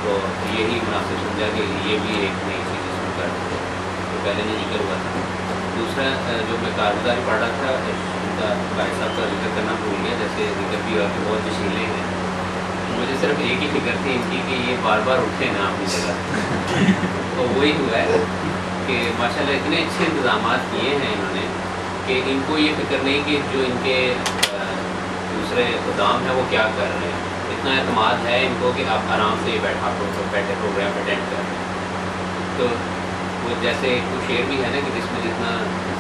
तो यही मुनासिब समझा कि ये भी एक नई चीज़ इसमें कर दी, तो पहले नहीं जिक्र हुआ था। दूसरा, जो मैं कारगुजारी पढ़ रहा था, उनका भाई साहब का जिक्र करना भूल गया, जैसे जिक्र भी हुआ कि बहुत जशीले हैं। मुझे सिर्फ एक ही फिक्र थी इनकी कि ये बार बार उठे ना अपनी जगह। तो वही हुआ है कि माशाल्लाह इतने अच्छे इंतजाम किए हैं इन्होंने कि इनको ये फिक्र नहीं कि जो इनके दूसरे खुदाम हैं वो क्या कर रहे हैं। इतना एतमाद है इनको कि आप आराम से बैठे प्रोग्राम अटेंड कर रहे हैं। तो वो जैसे कुछ शेर भी है ना कि जिसमें जितना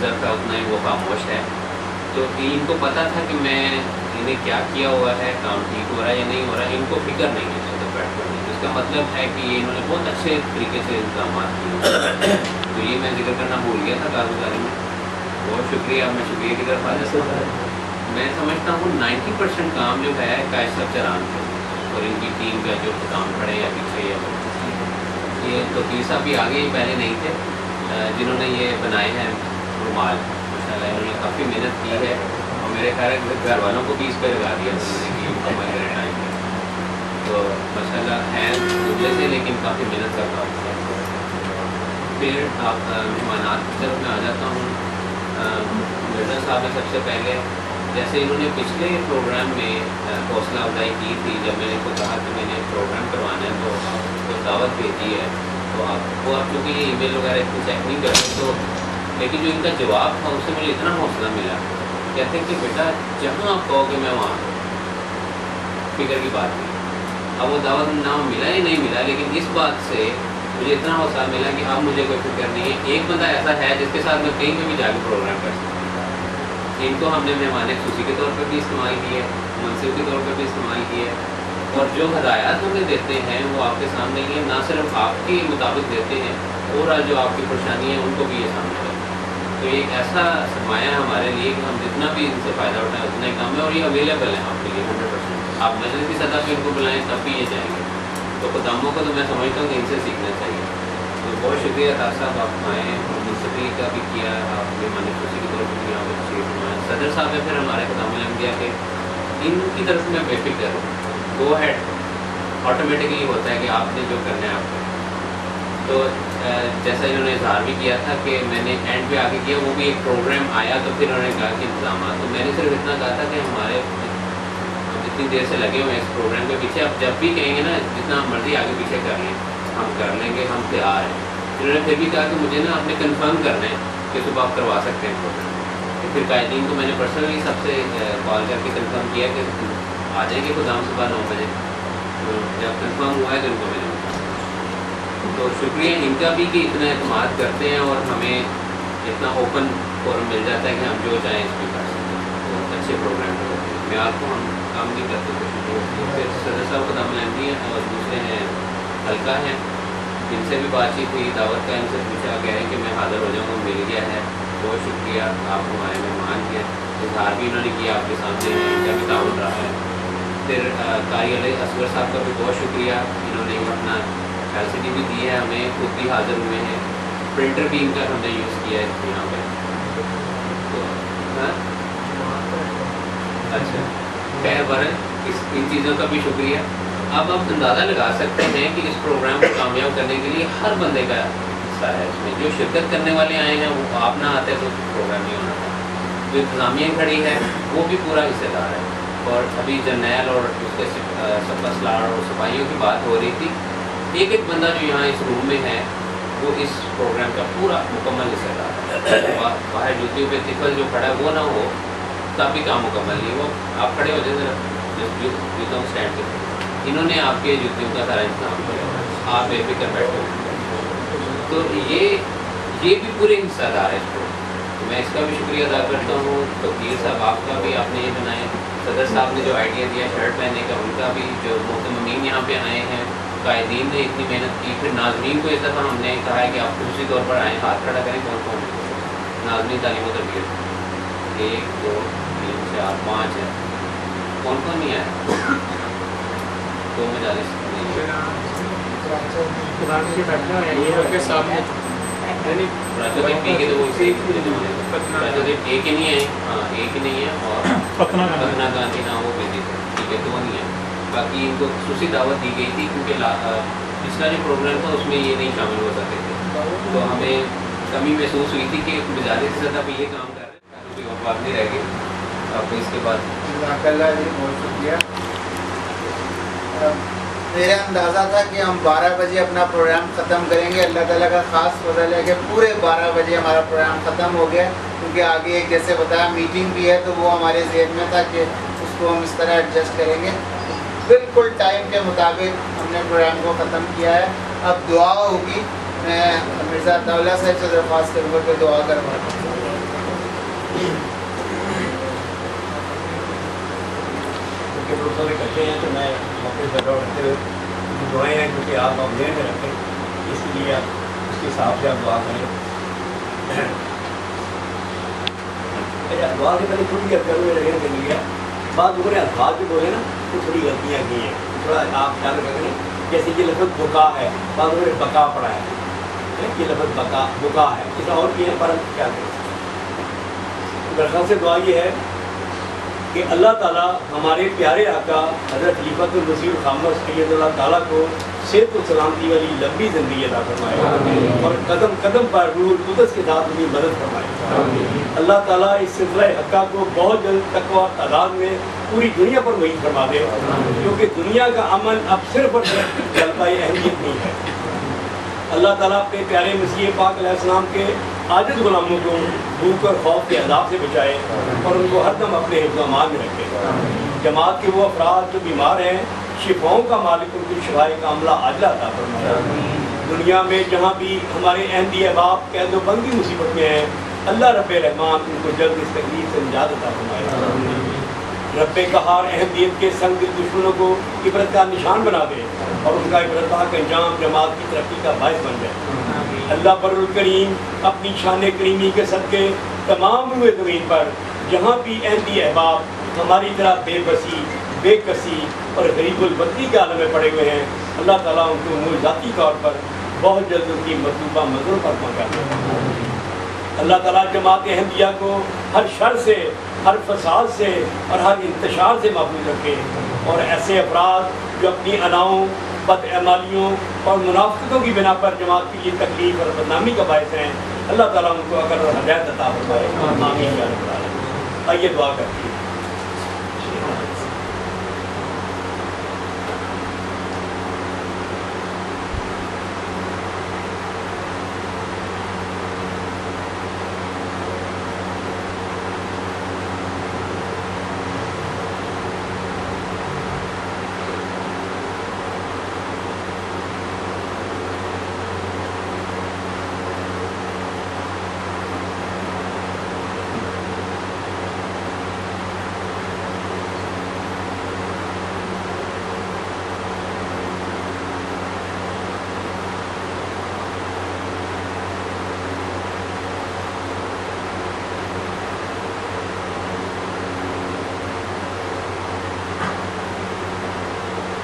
ज़र्फ है उतना ही वो खामोश है। तो इनको पता था कि मैं इन्हें क्या किया हुआ है, काम ठीक हो रहा है या नहीं हो रहा है, इनको फिक्र नहीं है तो बैठ कर। इसका मतलब है कि ये इन्होंने बहुत अच्छे तरीके से इंतजाम किए। तो ये मैं जिक्र करना भूल गया था कारगुजारी में। बहुत शुक्रिया, मैं शुक्रिया की तरफ आ जाता हूँ। मैं समझता हूँ 90% काम जो है कायद साहब चलान के और इनकी टीम का जो काम खड़े या पीछे या ये तो साहब भी आगे ही पहले नहीं थे, जिन्होंने ये बनाए हैं रुमाल। माशाल्लाह इन्होंने काफ़ी मेहनत की है और मेरे ख्याल है घर वालों को भी इस पर लगा दिया कि मुकम्मल करें टाइम पर। तो माशाल्लाह हैं दुबले से, लेकिन काफ़ी मेहनत का काम किया। फिर आप मेहमानात की तरफ में आ जाता हूँ। मिर्ज़ा साहब ने सबसे पहले, जैसे इन्होंने पिछले प्रोग्राम में हौसला अफजाई की थी, जब मैंने इनको कहा कि मैंने प्रोग्राम करवाना है तो आपको दावत भेजी है, तो आपको आप क्योंकि ये ईमेल वगैरह इतनी चेक नहीं करते, तो लेकिन जो इनका जवाब था उससे मुझे इतना हौसला मिला। कहते हैं कि बेटा जहाँ आप कहोगे मैं वहाँ, फिक्र की बात नहीं। अब वो दावत नाम मिला या नहीं मिला, लेकिन इस बात से मुझे इतना हौसला मिला कि अब मुझे कोई फिक्र नहीं है। एक बंदा ऐसा है जिसके साथ मैं कहीं पर भी जाकर प्रोग्राम कर सकता हूँ। इनको हमने मेहमान खुशी के तौर पर भी इस्तेमाल किए, मनसिब के तौर पर भी इस्तेमाल किए, और जो हदायत हमें देते हैं वो आपके सामने ही ना सिर्फ आपके मुताबिक देते हैं, और जो आपकी परेशानी है उनको भी ये सामने रखते हैं। तो ये एक ऐसा सरमाया है हमारे लिए कि हम जितना भी इनसे फ़ायदा उठाएं उतना ही कम है, और ये अवेलेबल है आपके लिए 100%। आप मजलिस की सतह पे इनको बुलाएं तब भी ये जाएंगे। तो खुदामों को तो मैं समझता हूँ कि इनसे सीखना चाहिए। तो बहुत शुक्रिया ताज साहब, आप आए, मुस्तफ़ी का भी किया आपने, मानी खुशी की तरफ भी यहाँ पर सदर साहब है, फिर हमारे खुदामुल अम्बिया के, इनकी तरफ मैं बेफिक्र हूँ। गो हैड ऑटोमेटिकली होता है कि आपने जो करना है आप करें। तो जैसा इन्होंने इजहार भी किया था कि मैंने एंड पे आके किया, वो भी एक प्रोग्राम आया तो फिर उन्होंने कहा कि इंतजाम, तो मैंने सिर्फ इतना कहा था कि हमारे हम इतनी देर से लगे हुए हैं इस प्रोग्राम के पीछे, अब जब भी कहेंगे ना जितना मर्जी आगे पीछे कर लें हम कर लेंगे, हम तैयार हैं। इन्होंने फिर भी कहा कि मुझे ना आपने कंफर्म करना है कि सुबह आप करवा सकते हैं प्रोग्राम। तो फिर कायदीन को मैंने पर्सनली सबसे कॉल करके कंफर्म किया कि आ जाएंगे खुदाम सुबह 9 बजे। तो जब कंफर्म हुआ है तो इनको मैंने तो शुक्रिया इनका भी कि इतना एतमाद करते हैं और हमें इतना ओपन फोरम मिल जाता है कि हम जो चाहें इस पर कर सकते हैं। तो अच्छे प्रोग्राम होते हैं, मैं आपको हम काम नहीं करते तो फिर सदर साहब को दामलंदी हैं और दूसरे हैं हल्का हैं, इनसे भी बातचीत हुई, दावत का इनसे पूछा गया है कि मैं हाज़िर हो जाऊँगा, मिल गया है। बहुत शुक्रिया, आप हमारे मेहमान हैं, इजहार भी इन्होंने किया आपके सामने, इनका भी ताउन रहा है। फिर कारी असगर साहब का भी बहुत शुक्रिया, इन्होंने अपना LCD भी दी है हमें, खुद भी हाज़िर हुए हैं, प्रिंटर भी इनका हमने यूज़ किया है यहाँ पे। तो हाँ अच्छा खैर बरन इन चीज़ों का भी शुक्रिया। अब आप अंदाज़ा लगा सकते हैं कि इस प्रोग्राम को कामयाब करने के लिए हर बंदे का हिस्सा है इसमें। जो शिरकत करने वाले आए हैं वो आप ना आते तो प्रोग्राम नहीं होना था। जो इंतज़ामिया खड़ी है वो भी पूरा हिस्सेदार है। और अभी जर्नैल और उसके सलार और सिपाहियों की बात हो रही थी, एक एक बंदा जो यहाँ इस रूम में है वो इस प्रोग्राम का पूरा मुकम्मल हिस्सेदार है। बाहर जूतियों पे तिफल जो खड़ा है वो ना हो तब भी काम मुकम्मल नहीं। वो आप खड़े हो जाए जूतों स्टैंड पे, इन्होंने आपके जूतियों का सारा इंतजाम किया, आप बेफिक्र बैठे हो। तो ये भी पूरे हिस्सेदार है इसको, तो मैं इसका भी शुक्रिया अदा करता हूँ। तो पीर साहब आपका भी आपने ये बनाए, सदर साहब ने जो आइडिया दिया शर्ट पहनने का उनका भी, जो मोहतमीन यहाँ पे आए हैं, कायदीन ने इतनी मेहनत की। फिर नाज़रीन को इस दफ़ा हमने कहा है कि आप खुशी तौर पर आएँ, हाथ खड़ा करें कौन कौन नाज़रीन तालीम और तरबियत 1 2 3 4 5 है, कौन कौन नहीं आया? 2 मजालिस के तो वो एक ही नहीं है, हाँ एक ही नहीं है, और पटना गांधी ना वो भेजी थे, ठीक है 2 नहीं है। बाकी इनको खुसूसी दावत दी गई थी क्योंकि पिछला जो प्रोग्राम था उसमें ये नहीं शामिल हो सकते थे, तो हमें कमी महसूस हुई थी कि गुजारिश की सतह पर ये काम कर रहे हैं, कोई बात नहीं रह गई। आपको इसके बाद बहुत शुक्रिया। मेरा अंदाज़ा था कि हम 12 बजे अपना प्रोग्राम ख़त्म करेंगे। अल्लाह ताला का ख़ास फजल है कि पूरे 12 बजे हमारा प्रोग्राम ख़त्म हो गया, क्योंकि आगे एक जैसे बताया मीटिंग भी है, तो वो हमारे ज़हन में था कि उसको हम इस तरह एडजस्ट करेंगे। बिल्कुल टाइम के मुताबिक हमने प्रोग्राम को ख़त्म किया है। अब दुआ होगी, मैं मिर्ज़ा अताउल्लाह साहब से दरख्वास्त करूँगा कि दुआ करवाएं। करते हैं तो मैं मौके पर रखते हुए दुआएँ हैं क्योंकि आप जेल में रखें, इसलिए आप उसके हिसाब से आप दुआ करें। दुआ से पहले थोड़ी गलतियाँ लगे के लिए बाद उन्होंने अल्फाज भी बोले ना तो थोड़ी गलतियाँ की हैं, थोड़ा आप ख्याल रखें। जैसे ये लफ्ज़ बुका है, बाद उन्होंने बका पढ़ा है, ये लफ्ज़ बका बुका है, इस और किए पर क्या करें। दरअसल से दुआ ये है कि अल्लाह ताला हमारे प्यारे आका हज़रत खलीफतुल मसीह खामद सैयदुल्लाह ताला को सेहत और सलामती वाली लंबी ज़िंदगी अता फरमाए और कदम कदम पर रूह कुदस के साथ उनकी मदद फरमाए। अल्लाह ताला इस सिलसिला हक़्क़ा को बहुत जल्द तक़वा तादाद में पूरी दुनिया पर वही फरमा दे, क्योंकि दुनिया का अमन अब सिर्फ और सिर्फ जलवा अहमियत नहीं है। अल्लाह ताला अपने प्यारे मसीह पाक अलैहिस्सलाम के आजिज़ गुलामों को भूख और खौफ के अज़ाब से बचाए और उनको हरदम अपने हिफ़्ज़-ओ-अमान में रखे। जमात के वो अफराद जो बीमार हैं, शिफाओं का मालिक उनको शिफाए कामला आजिला अता फरमाए। दुनिया में जहाँ भी हमारे अहमदी अहबाब कैद-ओ-बंदी मुसीबत में हैं, अल्लाह रब्बे रहमान उनको जल्द इस तकलीफ से निजात अता फरमाए। रब्बे कहार अहमदियत के संग दिल दुश्मनों को इबरत का निशान बना दे और उनका इबरतनाक अंजाम जमात की तरक्की का बायस बन जाए। اللہ برُ الکریم اپنی شان کریمی کے صدقے تمام روئے زمین پر جہاں بھی احمدی احباب ہماری طرح بے بسی بے کسی اور غریب البتی کے عالم میں پڑے ہوئے ہیں، اللہ تعالیٰ ان کو ذاتی طور پر بہت جلد ان کی مطلوبہ منظور پر پہنچا دے۔ اللہ تعالیٰ جماعت احمدیہ کو ہر شر سے، ہر فساد سے اور ہر انتشار سے محفوظ رکھے، اور ایسے افراد جو اپنی اناؤں، بد اعمالیوں اور منافقتوں کی بنا پر جماعت کے لیے تکلیف اور بدنامی کا باعث ہیں، اللہ تعالیٰ ان کو عقل اور ہدایت عطا فرمائے۔ آمین یا رب العالمین۔ آئیے دعا کرتے ہیں۔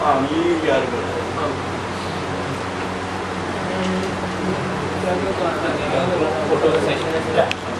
آمین یا رب العالمین۔ Photo session